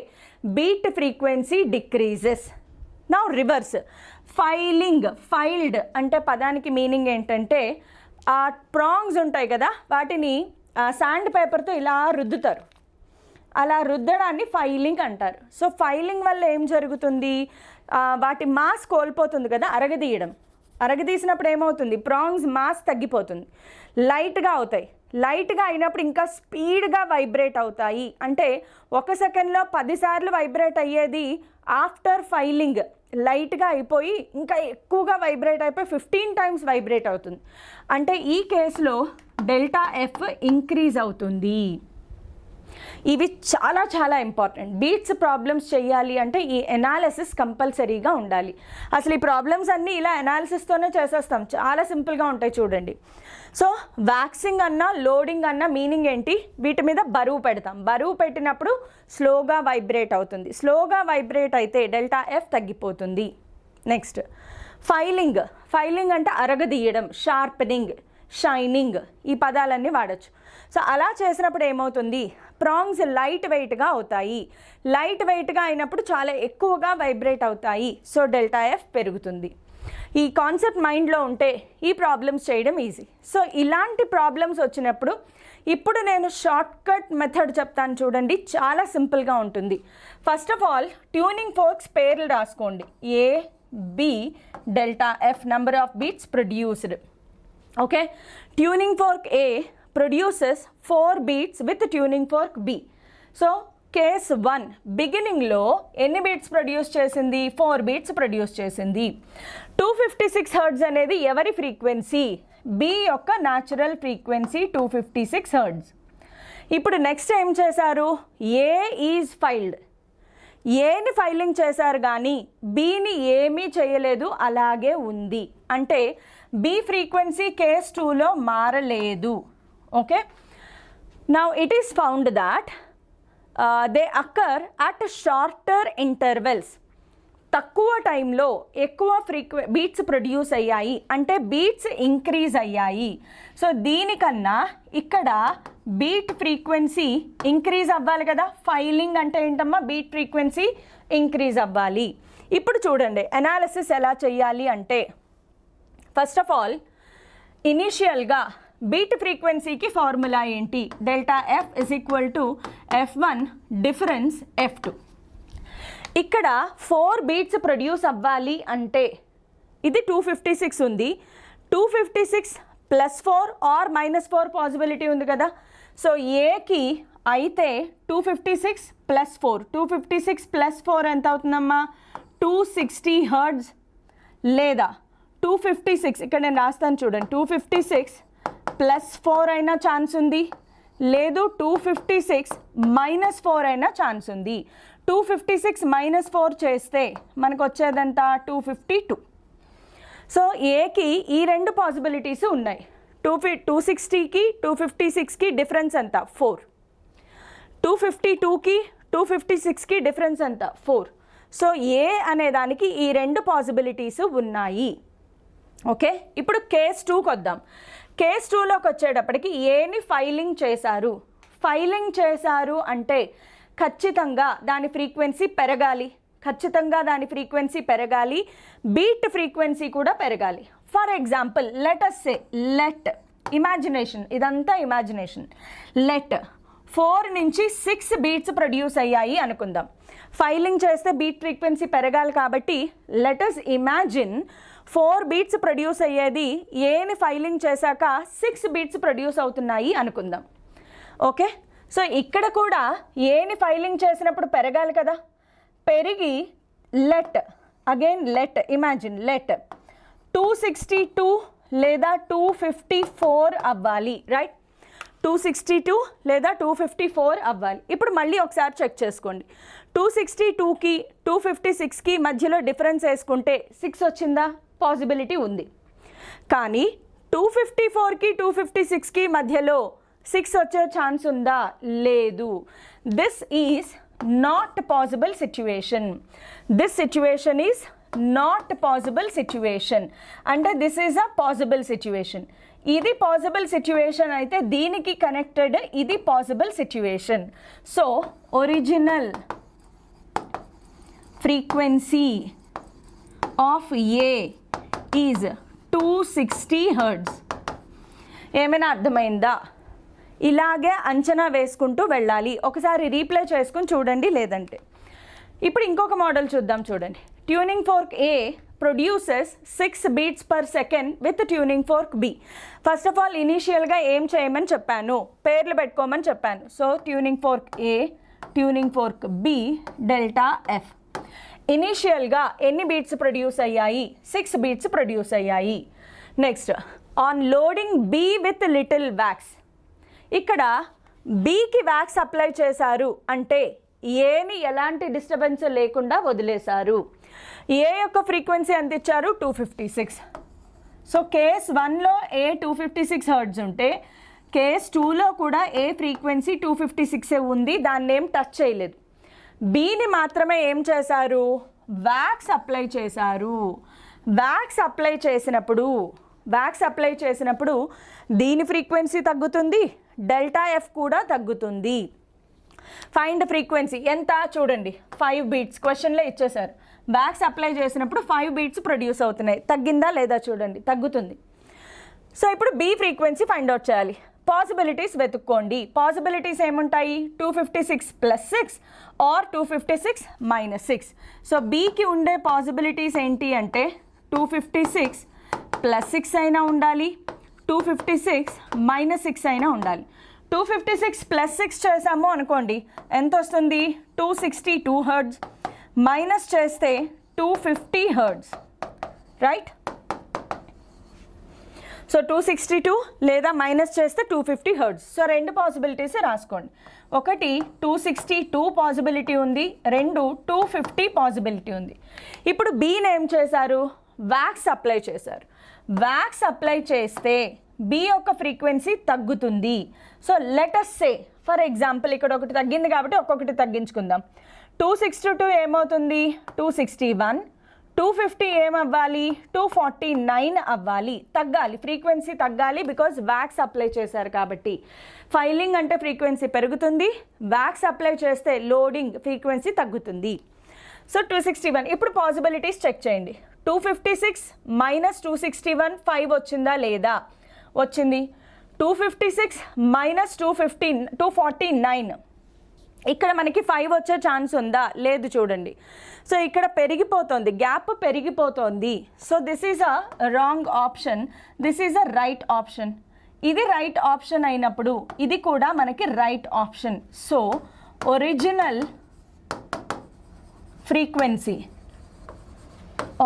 beat frequency decreases. Now reverse, filed అంటే పదానికి మీనింగ్ ఏంటంటే ఆ ప్రాంగ్స్ ఉంటాయి కదా, వాటిని శాండ్ పేపర్తో ఇలా రుద్దుతారు, అలా రుద్దడాన్ని ఫైలింగ్ అంటారు. సో ఫైలింగ్ వల్ల ఏం జరుగుతుంది, వాటి మాస్ కోల్పోతుంది కదా, అరగదీసినప్పుడు ఏమవుతుంది, ప్రాంగ్స్ మాస్ తగ్గిపోతుంది, లైట్గా అవుతాయి. లైట్గా అయినప్పుడు ఇంకా స్పీడ్గా వైబ్రేట్ అవుతాయి. అంటే 1 సెకండ్లో 10 సార్లు వైబ్రేట్ అయ్యేది ఆఫ్టర్ ఫైలింగ్ లైట్గా అయిపోయి ఇంకా ఎక్కువగా వైబ్రేట్ అయిపోయి 15 టైమ్స్ వైబ్రేట్ అవుతుంది. అంటే ఈ కేసులో డెల్టా ఎఫ్ ఇంక్రీజ్ అవుతుంది. ఇవి చాలా చాలా ఇంపార్టెంట్. బీట్స్ ప్రాబ్లమ్స్ చేయాలి అంటే ఈ ఎనాలిసిస్ కంపల్సరీగా ఉండాలి. అసలు ఈ ప్రాబ్లమ్స్ అన్నీ ఇలా ఎనాలిసిస్తోనే చేసేస్తాం, చాలా సింపుల్గా ఉంటాయి చూడండి. సో వ్యాక్సింగ్ అన్నా లోడింగ్ అన్నా మీనింగ్ ఏంటి, వీటి మీద బరువు పెడతాం, బరువు పెట్టినప్పుడు స్లోగా వైబ్రేట్ అవుతుంది, స్లోగా వైబ్రేట్ అయితే డెల్టా ఎఫ్ తగ్గిపోతుంది. నెక్స్ట్ ఫైలింగ్ అంటే అరగదీయడం, షార్పెనింగ్, షైనింగ్, ఈ పదాలన్నీ వాడచ్చు. సో అలా చేసినప్పుడు ఏమవుతుంది, ప్రాంగ్స్ లైట్ వెయిట్గా అవుతాయి, లైట్ వెయిట్గా అయినప్పుడు చాలా ఎక్కువగా వైబ్రేట్ అవుతాయి. సో డెల్టా ఎఫ్ పెరుగుతుంది. ఈ కాన్సెప్ట్ మైండ్లో ఉంటే ఈ ప్రాబ్లమ్స్ చేయడం ఈజీ. సో ఇలాంటి ప్రాబ్లమ్స్ వచ్చినప్పుడు ఇప్పుడు నేను షార్ట్కట్ మెథడ్ చెప్తాను చూడండి, చాలా సింపుల్గా ఉంటుంది. First of all tuning forks పేర్లు రాసుకోండి, A B delta f number of beats produced. Okay, tuning fork A produces 4 beats with tuning fork B. So case 1 బిగినింగ్లో ఎన్ని బీట్స్ ప్రొడ్యూస్ చేసింది, 4 బీట్స్ ప్రొడ్యూస్ చేసింది. 256 హెర్ట్జ్ అనేది ఎవరి ఫ్రీక్వెన్సీ, B యొక్క natural frequency 256 hertz. ఇప్పుడు నెక్స్ట్ ఏం చేశారు, A ఈజ్ ఫైల్డ్, ఏని ఫైలింగ్ చేశారు కానీ బీని ఏమీ చేయలేదు, అలాగే ఉంది. అంటే బి ఫ్రీక్వెన్సీ కేస్ 2లో మారలేదు. Okay, now it is found that they occur at shorter intervals. తక్కువ టైంలో ఎక్కువ బీట్స్ ప్రొడ్యూస్ అయ్యాయి, అంటే బీట్స్ ఇంక్రీజ్ అయ్యాయి. సో దీనికన్నా ఇక్కడ బీట్ ఫ్రీక్వెన్సీ ఇంక్రీజ్ అవ్వాలి కదా, ఫైలింగ్ అంటే ఏంటమ్మా, బీట్ ఫ్రీక్వెన్సీ ఇంక్రీజ్ అవ్వాలి. ఇప్పుడు చూడండి ఎనాలిసిస్ ఎలా చేయాలి అంటే, ఫస్ట్ ఆఫ్ ఆల్ ఇనీషియల్గా బీట్ ఫ్రీక్వెన్సీకి ఫార్ములా ఏంటి, delta F is equal to F1 difference F2. ఇక్కడ 4 బీట్స్ ప్రొడ్యూస్ అవ్వాలి అంటే ఇది 256 ఉంది, 256 +4 ఆర్ -4 పాసిబిలిటీ ఉంది కదా. సో ఏకి అయితే 256 +4, 256 +4 ఎంత అవుతుందమ్మా, 260 హెర్ట్జ్. లేదా 256 ఇక్కడ నేను రాస్తాను చూడండి, 256 +4 అయినా ఛాన్స్ ఉంది, లేదు 256 -4 అయినా ఛాన్స్ ఉంది. 256 -4 చేస్తే మనకు వచ్చేదంతా 252. సో ఏకి ఈ 2 పాసిబిలిటీస్ ఉన్నాయి, 260కి 256కి డిఫరెన్స్ ఎంత 4, 252కి 256కి డిఫరెన్స్ ఎంత 4. సో ఏ అనే దానికి ఈ 2 పాసిబిలిటీస్ ఉన్నాయి. ఓకే, ఇప్పుడు కేస్ 2కి వద్దాం. కేస్ 2లోకి వచ్చేటప్పటికి ఏని ఫైలింగ్ చేశారు అంటే ఖచ్చితంగా దాని ఫ్రీక్వెన్సీ పెరగాలి, బీట్ ఫ్రీక్వెన్సీ కూడా పెరగాలి. ఫర్ ఎగ్జాంపుల్ లెట్ ఇమాజినేషన్, ఇదంతా ఇమాజినేషన్, లెట్ 4 నుంచి 6 బీట్స్ ప్రొడ్యూస్ అయ్యాయి అనుకుందాం. ఫైలింగ్ చేస్తే బీట్ ఫ్రీక్వెన్సీ పెరగాలి కాబట్టి let us imagine 4 beats produce అయ్యేది, ఏని ఫైలింగ్ చేశాక 6 బీట్స్ ప్రొడ్యూస్ అవుతున్నాయి అనుకుందాం. ఓకే, సో ఇక్కడ కూడా ఏని ఫైలింగ్ చేసినప్పుడు పెరగాలి కదా, పెరిగి లెట్ ఇమాజిన్ లెట్ 262 లేదా 254 అవ్వాలి, రైట్? 262 లేదా 254 అవ్వాలి. ఇప్పుడు మళ్ళీ ఒకసారి చెక్ చేసుకోండి. 262కి 256కి మధ్యలో డిఫరెన్స్ వేసుకుంటే 6 వచ్చిందా? పాసిబిలిటీ ఉంది. కానీ 254కి 256కి మధ్యలో 6 వచ్చే ఛాన్స్ ఉందా? లేదు. This is not possible situation. This situation is not possible situation. అంటే this is a possible situation. ఇది పాసిబుల్ సిచ్యువేషన్ అయితే దీనికి కనెక్టెడ్ ఇది possible situation. So original frequency of A is 260 hertz. ఏమైనా అర్థమైందా? ఇలాగే అంచనా వేసుకుంటూ వెళ్ళాలి. ఒకసారి రీప్లే చేసుకుని చూడండి లేదంటే. ఇప్పుడు ఇంకొక మోడల్ చూద్దాం. చూడండి, tuning fork A produces 6 beats per second with tuning fork B. First of all ఇనీషియల్గా ఏం చేయమని చెప్పాను? పేర్లు పెట్టుకోమని చెప్పాను. So tuning fork A, tuning fork B, delta F. ఇనీషియల్గా ఎన్ని బీట్స్ ప్రొడ్యూస్ అయ్యాయి? 6 బీట్స్ ప్రొడ్యూస్ అయ్యాయి. Next, on loading B with little wax. ఇక్కడ బికి వ్యాక్స్ అప్లై చేశారు అంటే ఏని ఎలాంటి డిస్టర్బెన్స్ లేకుండా వదిలేశారు. ఏ యొక్క ఫ్రీక్వెన్సీ ఎంత ఇచ్చారు? 256. సో కేస్ 1లో ఏ 256 హెర్ట్జ్ ఉంటే కేస్ 2లో కూడా ఏ ఫ్రీక్వెన్సీ 256 ఉంది, దాన్ని ఏం టచ్ చేయలేదు. బిని మాత్రమే ఏం చేశారు? వ్యాక్స్ అప్లై చేశారు. వ్యాక్స్ అప్లై చేసినప్పుడు దీని ఫ్రీక్వెన్సీ తగ్గుతుంది, డెల్టా ఎఫ్ కూడా తగ్గుతుంది. ఫైండ్ ఫ్రీక్వెన్సీ ఎంత? చూడండి, 5 బీట్స్ క్వశ్చన్లో ఇచ్చేశారు. వ్యాక్స్ అప్లై చేసినప్పుడు 5 బీట్స్ ప్రొడ్యూస్ అవుతున్నాయి. తగ్గిందా లేదా చూడండి, తగ్గుతుంది. సో ఇప్పుడు బి ఫ్రీక్వెన్సీ ఫైండ్ అవుట్ చేయాలి. పాసిబిలిటీస్ వెతుక్కోండి. పాసిబిలిటీస్ ఏముంటాయి? 256 + 6 ఆర్ 256 - 6. సో బికి ఉండే పాసిబిలిటీస్ ఏంటి అంటే 256 + 6 అయినా ఉండాలి, 256 - 6 అయినా ఉండాలి. 256 + 6 చేసాము అనుకోండి, ఎంత వస్తుంది? 262 హెర్ట్జ్. మైనస్ చేస్తే 250 హెర్ట్జ్, రైట్? సో 262 లేదా మైనస్ చేస్తే 250 హెర్ట్జ్. సో 2 పాసిబిలిటీస్ రాసుకోండి. ఒకటి 262 పాసిబిలిటీ ఉంది, 2 250 పాసిబిలిటీ ఉంది. ఇప్పుడు బీని ఏం చేశారు? వ్యాక్స్ అప్లై చేశారు. వ్యాక్స్ అప్లై చేస్తే బి యొక్క ఫ్రీక్వెన్సీ తగ్గుతుంది. So let us say for example ఇక్కడ ఒకటి తగ్గింది కాబట్టి ఒక్కొక్కటి తగ్గించుకుందాం. 262 ఏమవుతుంది? 261. 250 ఏమవ్వాలి? 249 అవ్వాలి. తగ్గాలి, ఫ్రీక్వెన్సీ తగ్గాలి, బికాజ్ వ్యాక్స్ అప్లై చేశారు కాబట్టి. ఫైలింగ్ అంటే ఫ్రీక్వెన్సీ పెరుగుతుంది, వ్యాక్స్ అప్లై చేస్తే లోడింగ్ ఫ్రీక్వెన్సీ తగ్గుతుంది. సో 261. ఇప్పుడు పాసిబిలిటీస్ చెక్ చేయండి. 256 - 261 5 వచ్చిందా లేదా? వచ్చింది. 256 - 249 ఇక్కడ మనకి 5 వచ్చే ఛాన్స్ ఉందా? లేదు. చూడండి, సో ఇక్కడ పెరిగిపోతుంది, గ్యాప్ పెరిగిపోతుంది. So this is a wrong option, this is a right option. ఇది రైట్ ఆప్షన్ అయినప్పుడు ఇది కూడా మనకి right option. So original frequency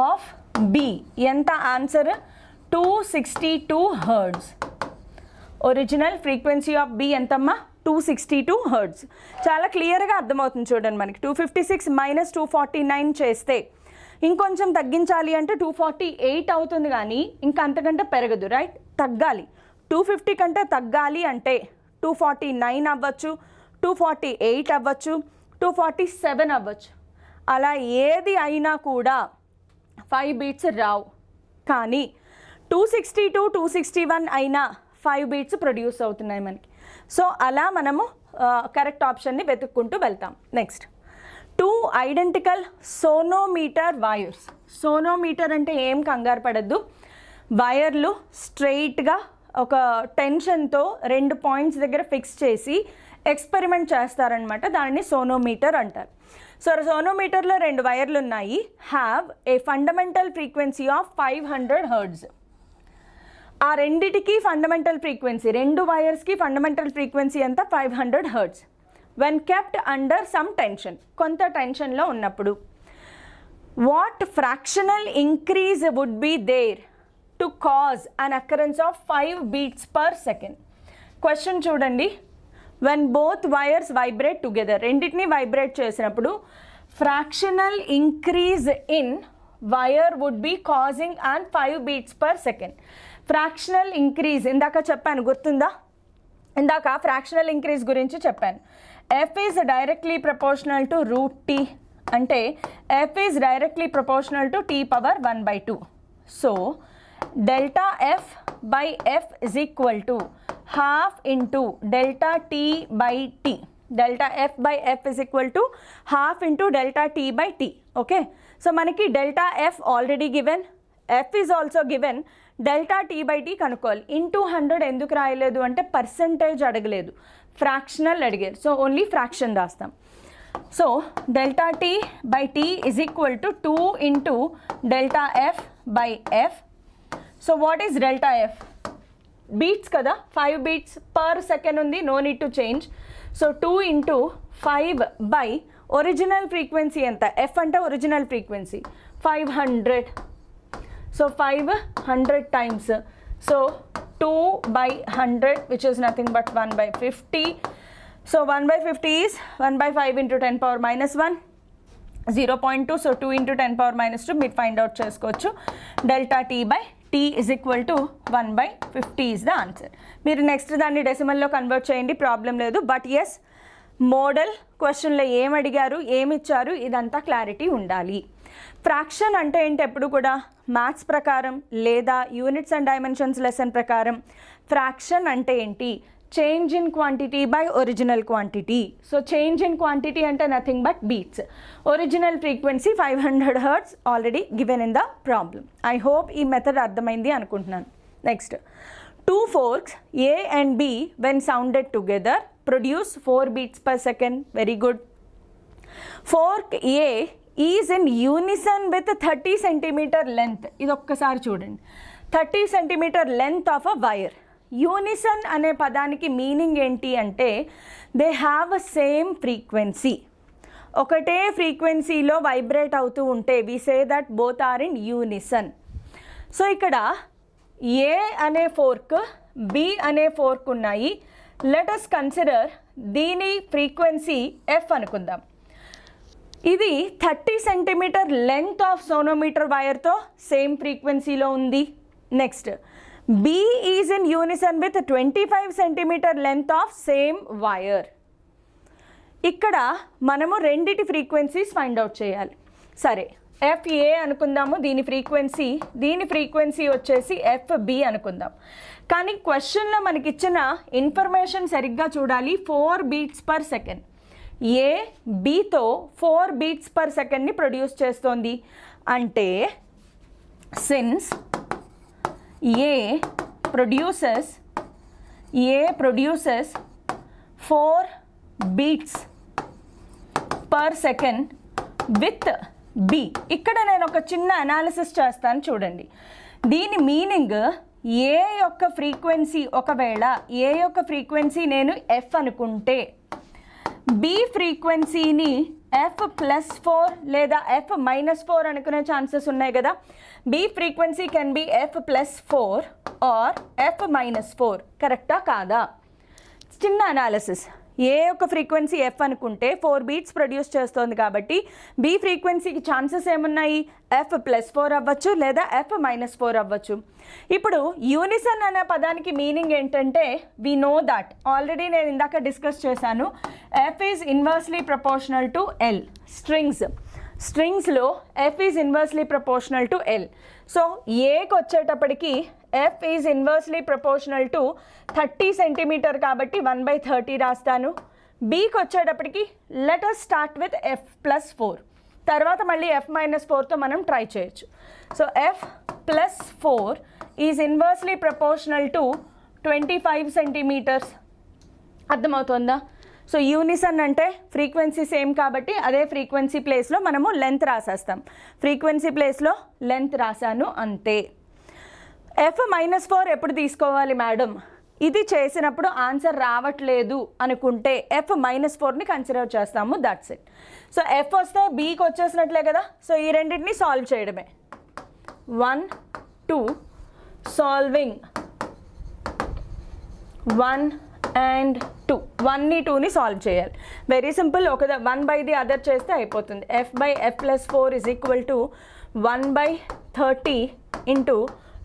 of B ఎంత? Answer 262 hertz. Original frequency of B ఎంతమ్మా? 262 హెర్ట్జ్. చాలా క్లియర్గా అర్థమవుతుంది చూడండి మనకి. 256 - 249 చేస్తే ఇంకొంచెం తగ్గించాలి అంటే 248 అవుతుంది, కానీ ఇంకా అంతకంటే పెరగదు, రైట్? తగ్గాలి. 250 కంటే తగ్గాలి అంటే 249 అవ్వచ్చు, 248 అవ్వచ్చు, 247 అవ్వచ్చు. అలా ఏది అయినా కూడా 5 బీట్స్ రావు. కానీ 262 261 అయినా 5 బీట్స్ ప్రొడ్యూస్ అవుతున్నాయి మనకి. సో అలా మనము కరెక్ట్ ఆప్షన్ని వెతుక్కుంటూ వెళ్తాం. Next, 2 identical సోనోమీటర్ wires. సోనోమీటర్ అంటే ఏం కంగారు పడద్దు, వైర్లు స్ట్రెయిట్గా ఒక టెన్షన్తో 2 పాయింట్స్ దగ్గర ఫిక్స్ చేసి ఎక్స్పెరిమెంట్ చేస్తారనమాట. దానిని సోనోమీటర్ అంటారు. సో సోనోమీటర్లో 2 వైర్లు ఉన్నాయి. Have a fundamental frequency of 500 hertz. ఆ రెండిటికి ఫండమెంటల్ ఫ్రీక్వెన్సీ, 2 వైర్స్కి ఫండమెంటల్ ఫ్రీక్వెన్సీ ఎంత? 500 hertz. When kept under some tension, కొంత టెన్షన్లో ఉన్నప్పుడు. What fractional increase would be there to cause an occurrence of 5 beats per second. Question చూడండి, when both wires vibrate together, రెండింటినీ vibrate చేసినప్పుడు fractional increase in wire would be causing and 5 beats per second. Fractional increase ఇందాక చెప్పాను, గుర్తుందా? ఇందాక fractional increase గురించి చెప్పాను. F is directly proportional to √t, అంటే F is directly proportional to t power 1/2. So delta f by F is equal to half into delta t by t. Delta f by f is equal to half into delta t by t. Okay, so manaki delta f already given, f is also given, delta t by t kanukovali. Into 100 enduku rayaledu ante percentage adagaledu, fractional adigaru, so only fraction dastam. So delta t by t is equal to 2 into delta f by f. So what is delta f? Beats కదా, 5 beats per second ఉంది, no need to change. So 2 into 5 by original frequency ఎంత? F అంటే original frequency 500. So 500 times, so 2 by 100 which is nothing but 1/50. So 1/50 is 1/5 into 10 power minus 1, 0.2. So 2 into 10 power minus 2 మీరు find out చేసుకోవచ్చు. Delta t by t is equal to 1/50 is the answer. మీరు next దాన్ని డెసిమల్లో convert చేయండి, problem లేదు. But yes, model క్వశ్చన్లో ఏం అడిగారు, ఏమి ఇచ్చారు, ఇదంతా క్లారిటీ ఉండాలి. ఫ్రాక్షన్ అంటే ఏంటి? ఎప్పుడు కూడా మ్యాథ్స్ ప్రకారం లేదా యూనిట్స్ అండ్ డైమెన్షన్స్ లెసన్ ప్రకారం ఫ్రాక్షన్ అంటే ఏంటి? Change in quantity by original quantity. So change in quantity అంటే nothing but beats. Original frequency 500 hertz already given in the problem. I hope ఈ మెథడ్ అర్థమైంది అనుకుంటున్నాను. Next, 2 forks A and B when sounded together produce 4 beats per second. Very good. Fork A is in unison with 30 centimeter length. ఇది ఒక్కసారి చూడండి, 30 centimeter length of a wire. Unison అనే పదానికి meaning ఏంటి అంటే they have a same frequency. ఒకటే ఫ్రీక్వెన్సీలో vibrate అవుతూ ఉంటే we say that both are in unison. So ఇక్కడ ఏ అనే ఫోర్క్, బి అనే ఫోర్క్ ఉన్నాయి. లెట్ us కన్సిడర్ దీని ఫ్రీక్వెన్సీ ఎఫ్ అనుకుందాం. ఇది 30 centimeter లెంగ్త్ ఆఫ్ సోనోమీటర్ వైర్తో సేమ్ ఫ్రీక్వెన్సీలో ఉంది. Next, B is in unison with 25 centimeter length of same wire. ఇక్కడ మనము రెండిటి ఫ్రీక్వెన్సీస్ ఫైండ్ అవుట్ చేయాలి. సరే, FA అనుకుందాము, దీని ఫ్రీక్వెన్సీ వచ్చేసి FB అనుకుందాం. కానీ క్వశ్చన్లో మనకి ఇచ్చిన ఇన్ఫర్మేషన్ సరిగ్గా చూడాలి. 4 beats per second. ఏ Bతో 4 beats per secondని ప్రొడ్యూస్ చేస్తోంది అంటే since A produces 4 beats per second with B. ఇక్కడ నేను ఒక చిన్న అనాలిసిస్ చేస్తాను చూడండి. దీని మీనింగ్ ఏ యొక్క ఫ్రీక్వెన్సీ, ఒకవేళ ఏ యొక్క ఫ్రీక్వెన్సీ నేను ఎఫ్ అనుకుంటే బి ఫ్రీక్వెన్సీని F+4 లేదా F-4 అనుకునే ఛాన్సెస్ ఉన్నాయి కదా. B frequency can be F+4 or F-4. కరెక్టా కాదా? చిన్న అనాలిసిస్. ఏ యొక్క ఫ్రీక్వెన్సీ ఎఫ్ అనుకుంటే 4 beats ప్రొడ్యూస్ చేస్తుంది కాబట్టి బి ఫ్రీక్వెన్సీకి ఛాన్సెస్ ఏమున్నాయి? F+4 అవ్వచ్చు లేదా F-4 అవ్వచ్చు. ఇప్పుడు యూనిసన్ అనే పదానికి మీనింగ్ ఏంటంటే వి నో దట్ ఆల్రెడీ నేను ఇందాక డిస్కస్ చేశాను. F is inversely proportional to L. స్ట్రింగ్స్లో F is inversely proportional to L. So ఏకి వచ్చేటప్పటికి F is inversely proportional to 30 centimeter కాబట్టి 1/30 రాస్తాను. బీకి వచ్చేటప్పటికి let us start with F+4, తర్వాత మళ్ళీ F-4తో మనం ట్రై చేయొచ్చు. So F+4 is inversely proportional to 25 centimeters. అర్థమవుతుందా? సో యూనిసన్ అంటే ఫ్రీక్వెన్సీ సేమ్ కాబట్టి అదే ఫ్రీక్వెన్సీ ప్లేస్లో మనము లెంత్ రాసేస్తాం. ఫ్రీక్వెన్సీ ప్లేస్లో లెంత్ రాశాను అంతే. F-4 ఎప్పుడు తీసుకోవాలి మేడం? ఇది చేసినప్పుడు ఆన్సర్ రావట్లేదు అనుకుంటే F-4ని కన్సిడర్ చేస్తాము. That's it. సో F వస్తే Bకి వచ్చేసినట్లే కదా. సో ఈ రెండింటిని సాల్వ్ చేయడమే. 1 2 సాల్వింగ్ 1 and 2. 1ని 2ని సాల్వ్ చేయాలి. Very simple. ఒక 1 by the other చేస్తే అయిపోతుంది. F/F+4 is equal to 1/30 into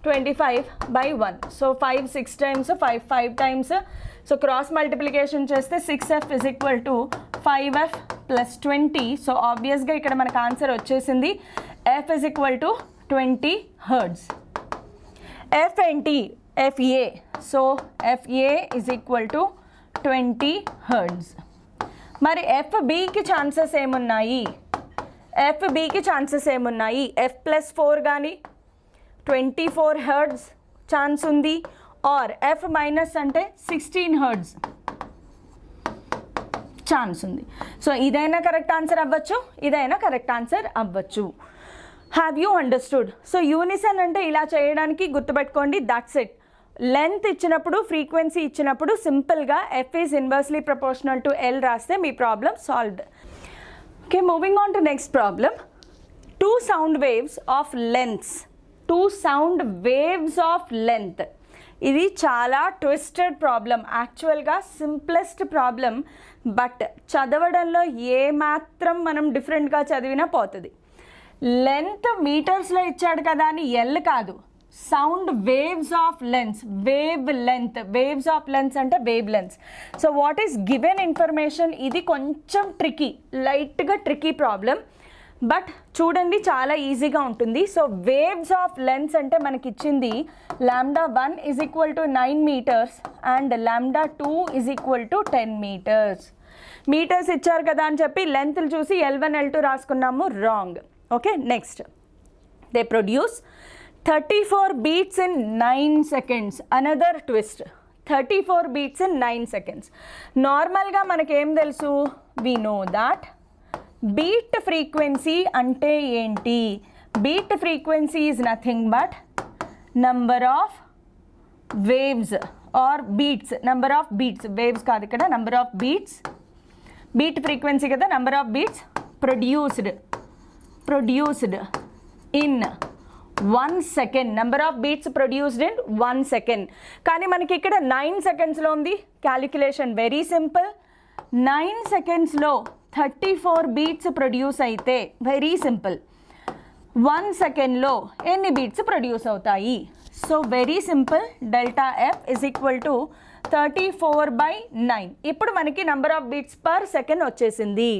25/1. So 5 6 times 5 times. So cross multiplication చేస్తే 6F is equal to 5F plus 20. So ఆబ్వియస్గా ఇక్కడ మనకు ఆన్సర్ వచ్చేసింది. F is equal to 20 hertz. F ఏంటి? FA. So FA is equal to 20 hertz. మరి FBకి chances ఏమున్నాయి? FBకి chances ఏమున్నాయి? F+4 కానీ 24 hertz ఛాన్స్ ఉంది. ఆర్ F- అంటే 16 hertz ఛాన్స్ ఉంది. సో ఇదైనా కరెక్ట్ ఆన్సర్ అవ్వచ్చు, ఇదైనా కరెక్ట్ ఆన్సర్ అవ్వచ్చు. Have you understood? So unison అంటే ఇలా చేయడానికి గుర్తుపెట్టుకోండి. That's it. లెంత్ ఇచ్చినప్పుడు, ఫ్రీక్వెన్సీ ఇచ్చినప్పుడు సింపుల్గా F is inversely proportional to L రాస్తే మీ problem solved. Okay, moving on to next problem. 2 sound waves of lengths. 2 sound waves of length. ఇది చాలా ట్విస్టెడ్ ప్రాబ్లం. యాక్చువల్గా సింప్లెస్ట్ ప్రాబ్లం, బట్ చదవడంలో ఏమాత్రం మనం డిఫరెంట్గా చదివినా పోతుంది. లెంత్ మీటర్స్లో ఇచ్చాడు కదా అని ఎల్ కాదు, sound waves of lengths. Waves of lengths అంటే wavelength. So what is given information? ఇది కొంచెం ట్రికీ, లైట్గా ట్రికీ ప్రాబ్లం, బట్ చూడండి చాలా ఈజీగా ఉంటుంది. సో వేవ్స్ ఆఫ్ లెన్స్ అంటే మనకి ఇచ్చింది λ1 is equal to 9 meters and λ2 is equal to 10 meters. Metres ఇచ్చారు కదా అని చెప్పి లెంత్లు చూసి L1 L2 రాసుకున్నాము, wrong. Okay, next. They produce 34 beats in 9 seconds. Another twist. 34 beats in 9 seconds. నార్మల్గా మనకేం తెలుసు? We know that beat frequency అంటే ఏంటి? Beat frequency is nothing but number of waves or beats. Number of beats, waves కాదు ఇక్కడ, number of beats. Beat frequency కదా, number of beats produced in 1 second. Number of beats produced in 1 second. కానీ మనకి ఇక్కడ 9 secondsలో ఉంది. Calculation very simple. 9 secondsలో 34 beats produce అయితే వెరీ సింపుల్. 1 secondలో ఎన్ని బీట్స్ ప్రొడ్యూస్ అవుతాయి? So very simple. ΔF is equal to 34/9. ఇప్పుడు మనకి number of beats per second వచ్చేసింది.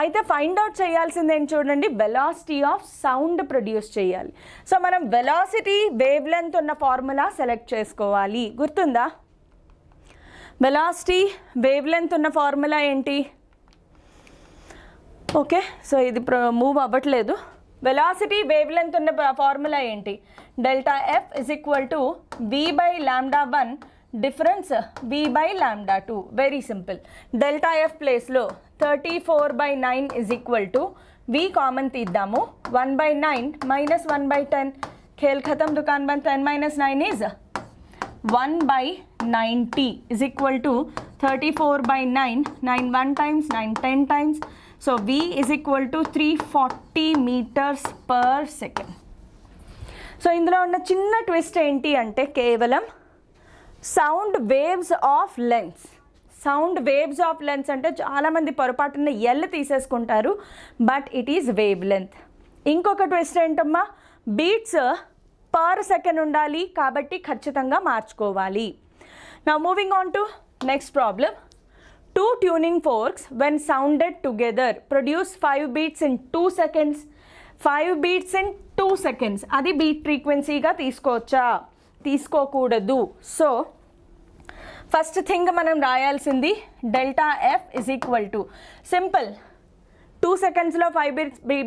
అయితే ఫైండ్ అవుట్ చేయాల్సింది ఏంటి చూడండి, వెలాసిటీ ఆఫ్ సౌండ్ ప్రొడ్యూస్ చేయాలి. సో మనం వెలాసిటీ వేవ్ లెంత్ ఉన్న ఫార్ములా సెలెక్ట్ చేసుకోవాలి. గుర్తుందా? వెలాసిటీ వేవ్ లెంత్ ఉన్న ఫార్ములా ఏంటి? ఓకే, సో ఇది మూవ్ అవ్వట్లేదు. వెలాసిటీ వేవ్ లెంత్ ఉన్న ఫార్ములా ఏంటి? ΔF is equal to V/λ1 difference V/λ2. Very simple. ΔF ప్లేస్లో 34/9 is equal to V common తీద్దాము. 1/9 minus 1/10. ఖేల్ ఖతం, దుకాన్ బంద్. 10 minus 9 is 1/90 is equal to 34/9. 9 1 times, 9 10 times. So V is equal to 340 meters per second. So ఇందులో ఉన్న చిన్న twist ఏంటి అంటే కేవలం sound waves of lengths. Sound waves of lengths అంటే చాలామంది పొరపాటున ఎల్ తీసేసుకుంటారు, but it is wavelength. ఇంకొక ట్విస్ట్ ఏంటమ్మా, బీట్స్ పర్ సెకండ్ ఉండాలి కాబట్టి ఖచ్చితంగా మార్చుకోవాలి. Now moving on to next problem. 2 tuning forks when sounded together produce 5 beats in 2 seconds. 5 beats in 2 seconds. అది బీట్ ఫ్రీక్వెన్సీగా తీసుకోవచ్చా? తీసుకోకూడదు. సో ఫస్ట్ థింగ్ మనం రాయాల్సింది ΔF is equal to simple. 2 secondsలో 5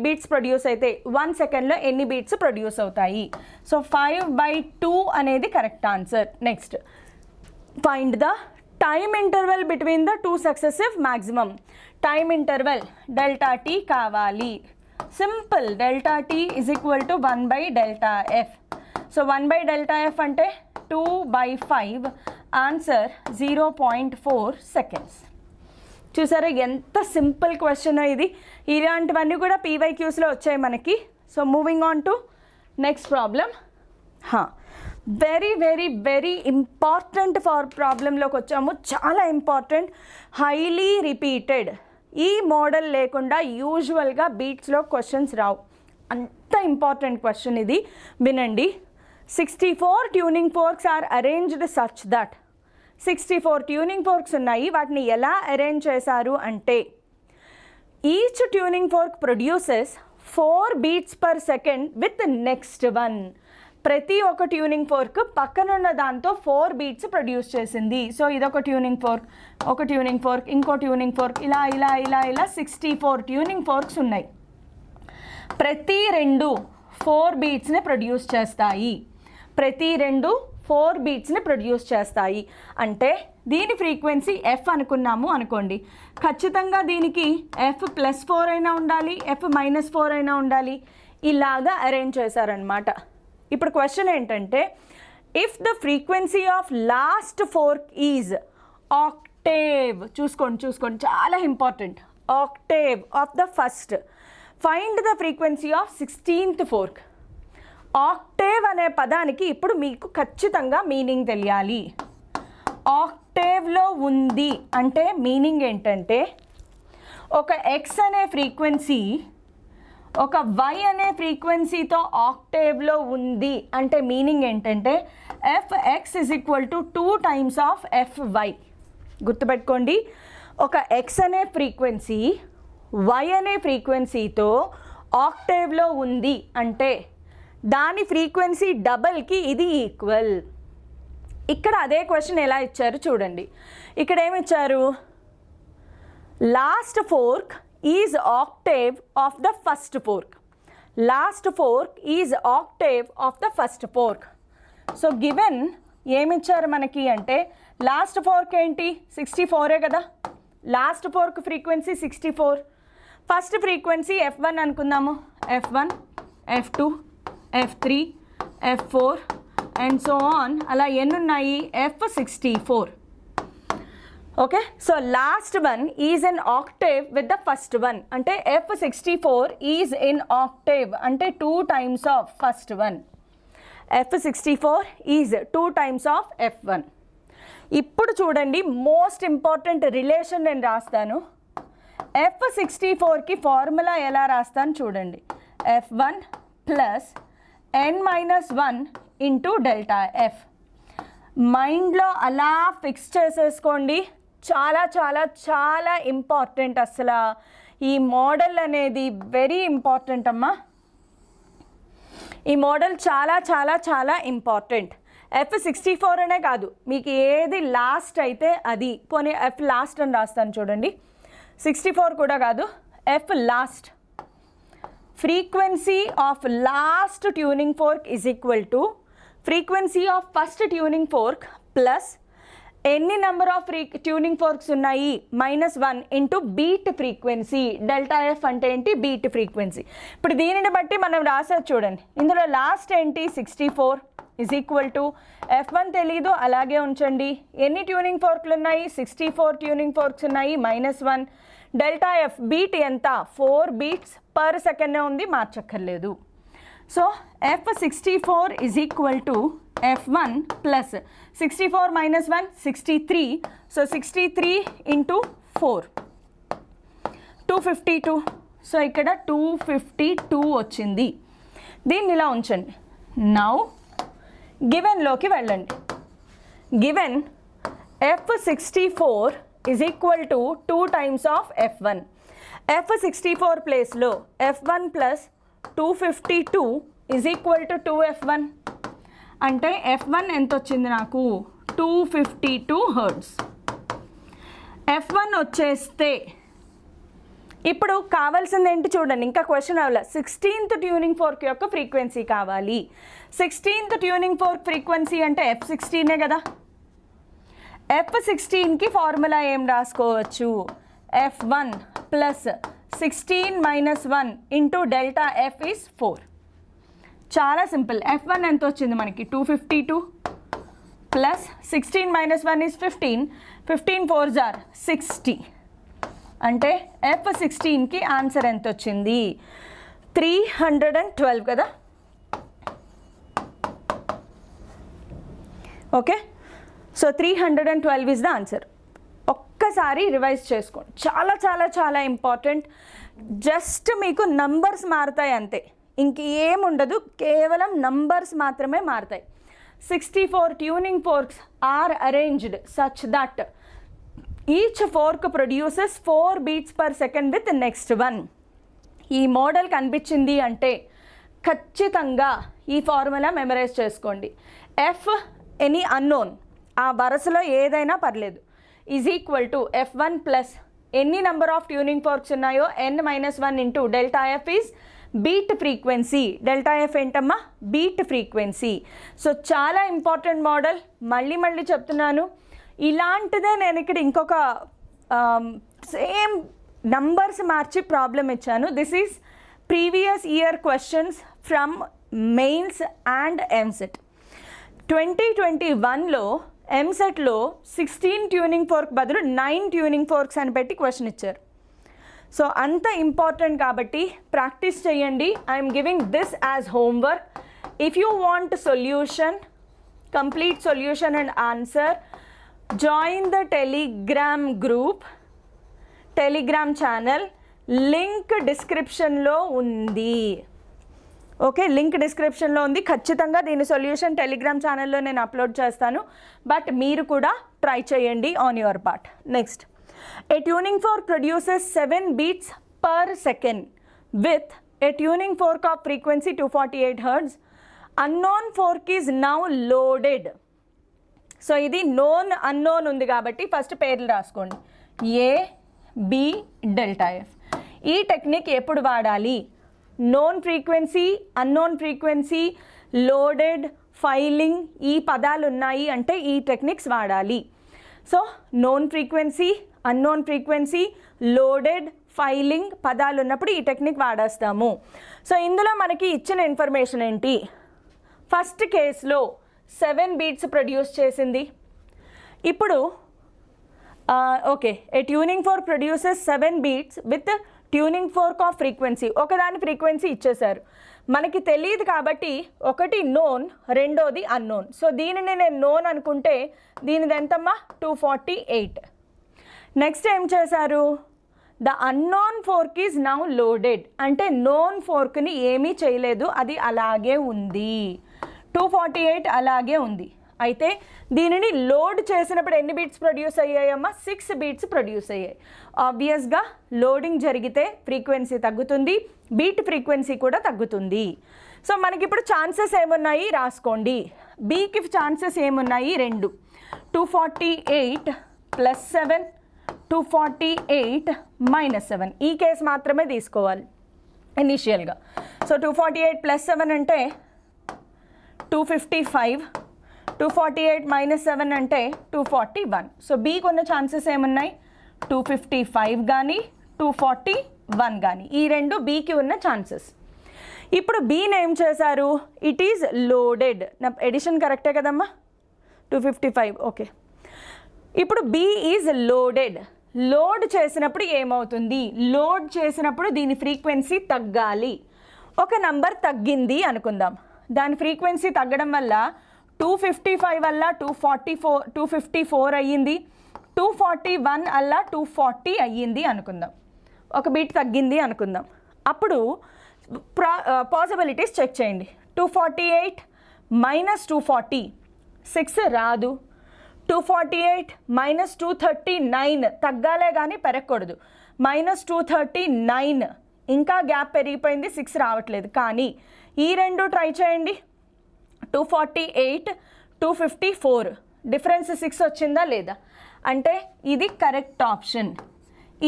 beats produce అయితే 1 secondలో ఎన్ని బీట్స్ ప్రొడ్యూస్ అవుతాయి? So 5/2 అనేది correct answer. Next, find the time interval between the 2 successive maximum. Time interval ΔT కావాలి. Simple. ΔT is equal to 1/ΔF. So 1/ΔF అంటే 2/5 answer 0.4 seconds. చూసారా ఎంత simple question ఇది. ఇలాంటివన్నీ కూడా పీవైక్యూస్లో వచ్చాయి మనకి. So moving on to next problem. Very very very important for ప్రాబ్లంలోకి వచ్చాము. చాలా ఇంపార్టెంట్, హైలీ రిపీటెడ్. ఈ మోడల్ లేకుండా యూజువల్గా బీట్స్లో క్వశ్చన్స్ రావు. అంత ఇంపార్టెంట్ క్వశ్చన్ ఇది, వినండి. 64 tuning forks are arranged such that 64 tuning forks ఉన్నాయి. వాటిని ఎలా అరేంజ్ చేశారు అంటే each tuning fork produces 4 beats per second with next one. ప్రతి ఒక్క ట్యూనింగ్ ఫోర్క్ పక్కనున్న దాంతో 4 బీట్స్ ప్రొడ్యూస్ చేసింది. సో ఇదొక ట్యూనింగ్ ఫోర్క్, ఒక ట్యూనింగ్ ఫోర్క్, ఇంకో ట్యూనింగ్ ఫోర్క్, ఇలా ఇలా ఇలా ఇలా 64 ట్యూనింగ్ ఫోర్క్స్ ఉన్నాయి. ప్రతి 2 4 బీట్స్ని ప్రొడ్యూస్ చేస్తాయి. ప్రతి 2 4 బీట్స్ని ప్రొడ్యూస్ చేస్తాయి. అంటే దీని ఫ్రీక్వెన్సీ ఎఫ్ అనుకున్నాము అనుకోండి. ఖచ్చితంగా దీనికి F+4 అయినా ఉండాలి, F-4 అయినా ఉండాలి. ఇలాగా అరేంజ్ చేశారనమాట. ఇప్పుడు క్వశ్చన్ ఏంటంటే, if the frequency of last fork is Octave, చూసుకోండి చాలా important, Octave of the first, find the frequency of 16th fork. Octave అనే పదానికి ఇప్పుడు మీకు ఖచ్చితంగా మీనింగ్ తెలియాలి. ఆక్టేవ్లో ఉంది అంటే మీనింగ్ ఏంటంటే, ఒక ఎక్స్ అనే ఫ్రీక్వెన్సీ ఒక వై అనే ఫ్రీక్వెన్సీతో ఆక్టేవ్లో ఉంది అంటే మీనింగ్ ఏంటంటే f x is equal to 2 times of f y. గుర్తుపెట్టుకోండి, ఒక ఎక్స్ అనే ఫ్రీక్వెన్సీ వై అనే ఫ్రీక్వెన్సీతో ఆక్టేవ్లో ఉంది అంటే దాని ఫ్రీక్వెన్సీ డబల్కి ఇది ఈక్వల్. ఇక్కడ అదే క్వశ్చన్ ఎలా ఇచ్చారు చూడండి. ఇక్కడ ఏమి ఇచ్చారు, last fork is octave of the first fork. Last fork is octave of the first fork. So given ఏమిచ్చారు మనకి అంటే, లాస్ట్ ఫోర్క్ ఏంటి 64 కదా, last fork frequency 64. First frequency F1 అనుకుందాము. F1, F2, F3, F4 and so on. అలా ఎన్ని ఉన్నాయి, F64. Okay, so last one is in Octave with the first one. అంటే F64 ఈజ్ ఇన్ ఆక్టేవ్ అంటే 2 times of first one. F64 is 2 times of F1. ఇప్పుడు చూడండి, most important relation నేను రాస్తాను. F64కి formula ఎలా రాస్తాను చూడండి. F1 plus n-1 into delta F. మైండ్లో అలా ఫిక్స్ చేసేసుకోండి. చాలా చాలా చాలా ఇంపార్టెంట్. అసలు ఈ మోడల్ అనేది వెరీ ఇంపార్టెంట్ అమ్మా. ఈ మోడల్ చాలా చాలా చాలా ఇంపార్టెంట్. F64 అనే కాదు, మీకు ఏది లాస్ట్ అయితే అది, పోనీ F లాస్ట్ అని రాస్తాను చూడండి. 64 కూడా కాదు, F last. Frequency of last tuning fork is equal to frequency of first tuning fork plus ఎన్ని నెంబర్ ఆఫ్ ట్యూనింగ్ ఫోర్క్స్ ఉన్నాయి -1 into beat frequency. Delta F అంటే ఏంటి, బీట్ ఫ్రీక్వెన్సీ. ఇప్పుడు దీనిని బట్టి మనం రాసేది చూడండి. ఇందులో లాస్ట్ ఏంటి 64 ఈజ్ ఈక్వల్ టు F1 తెలీదు, అలాగే ఉంచండి. ఎన్ని ట్యూనింగ్ ఫోర్క్లు ఉన్నాయి, 64 ట్యూనింగ్ ఫోర్క్స్ ఉన్నాయి, -1. డెల్టా ఎఫ్ బీట్ ఎంత, 4 బీట్స్ పర్ సెకండ్ ఉంది, మార్చక్కర్లేదు. So F64 is equal to F1 plus 64 - 1 63. So 63 into 4 252. So ఇక్కడ 252 వచ్చింది. దీన్ని ఇలా ఉంచండి. నౌ గివెన్లోకి వెళ్ళండి. Given F64 is equal to 2 times of F1. F64 ప్లేస్లో F1 plus 252 is equal to 2F1. అంటే F1 ఎంత వచ్చింది నాకు, 252 హెర్ట్జ్. F1 వచ్చేస్తే ఇప్పుడు కావాల్సింది ఏంటి చూడండి, ఇంకా క్వశ్చన్ అవ్వలే. 16th ట్యూనింగ్ ఫోర్క్ యొక్క ఫ్రీక్వెన్సీ కావాలి. 16th ట్యూనింగ్ ఫోర్క్ ఫ్రీక్వెన్సీ అంటే F16 కదా. F16కి ఫార్ములా ఏం రాసుకోవచ్చు, F1 plus 16 - 1 into delta F is 4. చాలా సింపుల్. F1 ఎంత వచ్చింది మనకి, 252 plus 16 minus 1 is 15, 15 4s are 60. అంటే F16కి ఆన్సర్ ఎంత వచ్చింది? 312 కదా. Okay, so 312 is the answer. ఒక్కసారి రివైజ్ చేసుకోండి, చాలా చాలా చాలా ఇంపార్టెంట్. జస్ట్ మీకు నంబర్స్ మారుతాయి అంతే, ఇంకేముండదు, కేవలం నంబర్స్ మాత్రమే మారుతాయి. 64 tuning forks are arranged such that each fork produces 4 beats per second with the next one. ఈ మోడల్ కనిపించింది అంటే ఖచ్చితంగా ఈ ఫార్ములా మెమరైజ్ చేసుకోండి. ఎఫ్ ఎనీ అన్నోన్, ఆ వరుసలో ఏదైనా పర్లేదు, is equal to F1 plus ఎన్ని నెంబర్ ఆఫ్ ట్యూనింగ్ ఫోర్క్స్ ఉన్నాయో n-1 into delta F is beat frequency. Delta F ఏంటమ్మా? Beat frequency. సో చాలా ఇంపార్టెంట్ మోడల్, మళ్ళీ మళ్ళీ చెప్తున్నాను. ఇలాంటిదే నేను ఇక్కడ ఇంకొక సేమ్ నంబర్స్ మార్చి ప్రాబ్లం ఇచ్చాను. This is previous year questions from mains and EAMCET. 2021లో ఎంసెట్లో 16 ట్యూనింగ్ ఫోర్క్ బదులు 9 ట్యూనింగ్ ఫోర్క్స్ అని పెట్టి క్వశ్చన్ ఇచ్చారు. సో అంత ఇంపార్టెంట్ కాబట్టి ప్రాక్టీస్ చేయండి. I'm giving this as homework. If you want solution, complete solution and answer, join the Telegram group, Telegram channel. Link డిస్క్రిప్షన్లో ఉంది. ఓకే, లింక్ డిస్క్రిప్షన్లో ఉంది. ఖచ్చితంగా దీని సొల్యూషన్ టెలిగ్రామ్ ఛానల్లో నేను అప్లోడ్ చేస్తాను, బట్ మీరు కూడా ట్రై చేయండి on your part. Next, a tuning fork produces 7 beats per second with a tuning fork of frequency 248 Hz. Unknown fork is now loaded. So ఇది నోన్ అన్నోన్ ఉంది కాబట్టి first పేర్లు రాసుకోండి, ఏ, బి, డెల్టా ఎఫ్. ఈ technique ఎప్పుడు వాడాలి? Known frequency, unknown frequency, loaded, filing, ఈ పదాలు ఉన్నాయి అంటే ఈ టెక్నిక్స్ వాడాలి. So known frequency, unknown frequency, loaded, filing పదాలు ఉన్నప్పుడు ఈ టెక్నిక్ వాడేస్తాము. సో ఇందులో మనకి ఇచ్చిన ఇన్ఫర్మేషన్ ఏంటి? ఫస్ట్ కేసులో 7 బీట్స్ ప్రొడ్యూస్ చేసింది. ఇప్పుడు okay, A tuning fork produces 7 beads with tuning fork off frequency. ఒకదాని ఫ్రీక్వెన్సీ ఇచ్చేశారు, మనకి తెలియదు కాబట్టి ఒకటి నోన్, రెండోది అన్నోన్. సో దీనిని నేను నోన్ అనుకుంటే దీనిది ఎంతమ్మా? 248. నెక్స్ట్ ఏం చేశారు? The unknown fork is now loaded, అంటే నోన్ ఫోర్క్ని ఏమీ చేయలేదు, అది అలాగే ఉంది. 248 అలాగే ఉంది. అయితే దీనిని లోడ్ చేసినప్పుడు ఎన్ని బీట్స్ ప్రొడ్యూస్ అయ్యాయమ్మా? 6 బీట్స్ ప్రొడ్యూస్ అయ్యాయి. ఆబ్వియస్గా లోడింగ్ జరిగితే ఫ్రీక్వెన్సీ తగ్గుతుంది, బీట్ ఫ్రీక్వెన్సీ కూడా తగ్గుతుంది. సో మనకి ఇప్పుడు ఛాన్సెస్ ఏమున్నాయి రాసుకోండి. బీకి ఛాన్సెస్ ఏమున్నాయి? 2. 248 ప్లస్ 7, 248 మైనస్ 7. ఈ కేసు మాత్రమే తీసుకోవాలి ఇనీషియల్గా. సో 248 ప్లస్ 7 అంటే 255, 248 మైనస్ 7 అంటే 241. సో బీకి ఉన్న ఛాన్సెస్ ఏమున్నాయి? 255 కానీ 241 కానీ, ఈ రెండు బీకి ఉన్న ఛాన్సెస్. ఇప్పుడు బీని ఏం చేశారు? It is loaded. నా ఎడిషన్ కరెక్టే కదమ్మా? 255. ఓకే, ఇప్పుడు బీ ఈజ్ లోడెడ్. లోడ్ చేసినప్పుడు ఏమవుతుంది? లోడ్ చేసినప్పుడు దీని ఫ్రీక్వెన్సీ తగ్గాలి. ఒక నంబర్ తగ్గింది అనుకుందాం, దాని ఫ్రీక్వెన్సీ తగ్గడం వల్ల 255 వల్ల 254 అయ్యింది, 241 అలా 240 అయ్యింది అనుకుందాం. ఒక బీట్ తగ్గింది అనుకుందాం. అప్పుడు పాసిబిలిటీస్ చెక్ చేయండి. 248 మైనస్ 240 6 రాదు. 248 మైనస్ 239 తగ్గాలే కానీ పెరగకూడదు. మైనస్ 239 ఇంకా గ్యాప్ పెరిగిపోయింది, 6 రావట్లేదు. కానీ ఈ రెండు ట్రై చేయండి. 248, 254 డిఫరెన్స్ 6 వచ్చిందా లేదా? అంటే ఇది కరెక్ట్ ఆప్షన్.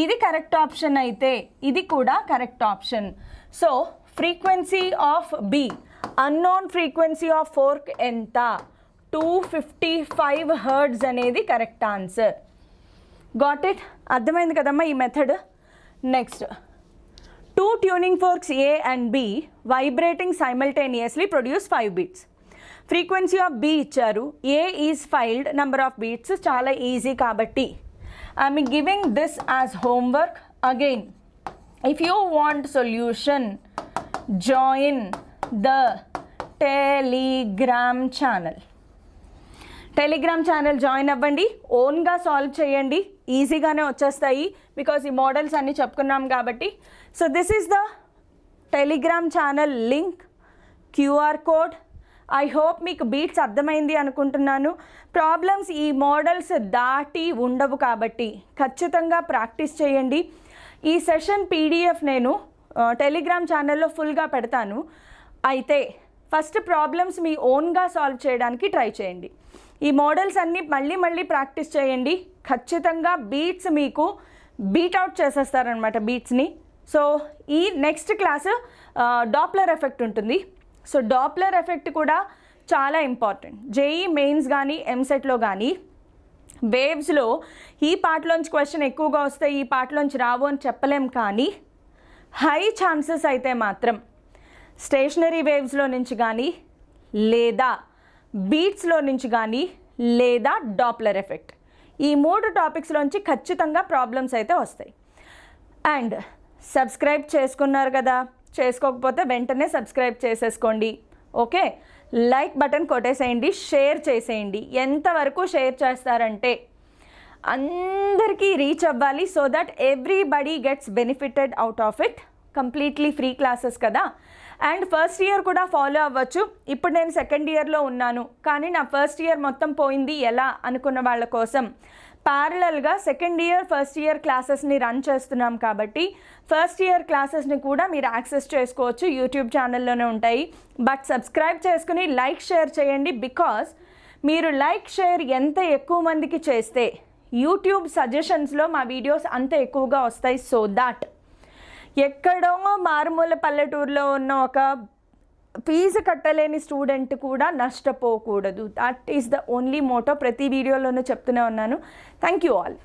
ఇది కరెక్ట్ ఆప్షన్ అయితే ఇది కూడా correct option. So frequency of B, unknown frequency of fork ఎంత? 255 హర్ట్జ్ అనేది కరెక్ట్ ఆన్సర్. Got it? అర్థమైంది కదమ్మా ఈ method. Next, 2 tuning forks A and B vibrating simultaneously produce 5 beats. Frequency of B ఇచ్చారు, A is filed, number of beats, చాలా easy కాబట్టి I'm giving this as homework. Again if you want solution join the telegram channel. Telegram channel join అవ్వండి, ఓన్గా solve చేయండి, ఈజీగానే వచ్చేస్తాయి because ఈ models అన్నీ చెప్పుకున్నాం కాబట్టి. So this is the telegram channel link, QR code. I hope మీకు బీట్స్ అర్థమైంది అనుకుంటున్నాను. ప్రాబ్లమ్స్ ఈ మోడల్స్ దాటి ఉండవు కాబట్టి ఖచ్చితంగా ప్రాక్టీస్ చేయండి. ఈ సెషన్ పీడిఎఫ్ నేను టెలిగ్రామ్ ఛానల్లో ఫుల్గా పెడతాను. అయితే ఫస్ట్ ప్రాబ్లమ్స్ మీ ఓన్గా సాల్వ్ చేయడానికి ట్రై చేయండి. ఈ మోడల్స్ అన్నీ మళ్ళీ ప్రాక్టీస్ చేయండి. ఖచ్చితంగా బీట్స్ మీకు బీట్అవుట్ చేసేస్తారనమాట బీట్స్ని. సో ఈ నెక్స్ట్ క్లాస్ డాప్లర్ ఎఫెక్ట్ ఉంటుంది. సో డాప్లర్ ఎఫెక్ట్ కూడా చాలా ఇంపార్టెంట్. జేఈ మెయిన్స్ కానీ ఎంసెట్లో కానీ వేవ్స్లో ఈ పార్ట్లోంచి క్వశ్చన్ ఎక్కువగా వస్తే ఈ పార్ట్లోంచి రావు అని చెప్పలేం, కానీ హై ఛాన్సెస్ అయితే మాత్రం స్టేషనరీ వేవ్స్లో నుంచి కానీ లేదా బీట్స్లో నుంచి కానీ లేదా డాప్లర్ ఎఫెక్ట్, ఈ 3 టాపిక్స్లోంచి ఖచ్చితంగా ప్రాబ్లమ్స్ అయితే వస్తాయి. అండ్ సబ్స్క్రైబ్ చేసుకున్నారు కదా, చేసుకోకపోతే వెంటనే సబ్స్క్రైబ్ చేసేసుకోండి. ఓకే, లైక్ బటన్ కొట్టేసేయండి, షేర్ చేసేయండి. ఎంతవరకు షేర్ చేస్తారంటే అందరికీ రీచ్ అవ్వాలి, so that everybody gets benefited out of it. Completely free classes కదా. అండ్ ఫస్ట్ ఇయర్ కూడా ఫాలో అవ్వచ్చు. ఇప్పుడు నేను సెకండ్ ఇయర్లో ఉన్నాను కానీ నా ఫస్ట్ ఇయర్ మొత్తం పోయింది ఎలా అనుకున్న వాళ్ళ కోసం ప్యారలల్గా సెకండ్ ఇయర్ ఫస్ట్ ఇయర్ క్లాసెస్ని రన్ చేస్తున్నాం కాబట్టి ఫస్ట్ ఇయర్ క్లాసెస్ని కూడా మీరు యాక్సెస్ చేసుకోవచ్చు, యూట్యూబ్ ఛానల్లోనే ఉంటాయి. బట్ సబ్స్క్రైబ్ చేసుకుని లైక్ షేర్ చేయండి. బికాజ్ మీరు లైక్ షేర్ ఎంత ఎక్కువ మందికి చేస్తే యూట్యూబ్ సజెషన్స్లో మా వీడియోస్ అంత ఎక్కువగా వస్తాయి. సో దాట్ ఎక్కడో మారుమూల పల్లెటూరులో ఉన్న ఒక ఫీజు కట్టలేని స్టూడెంట్ కూడా నష్టపోకూడదు. That is the only motto. ప్రతి వీడియోలోనూ చెప్తూనే ఉన్నాను. Thank you all.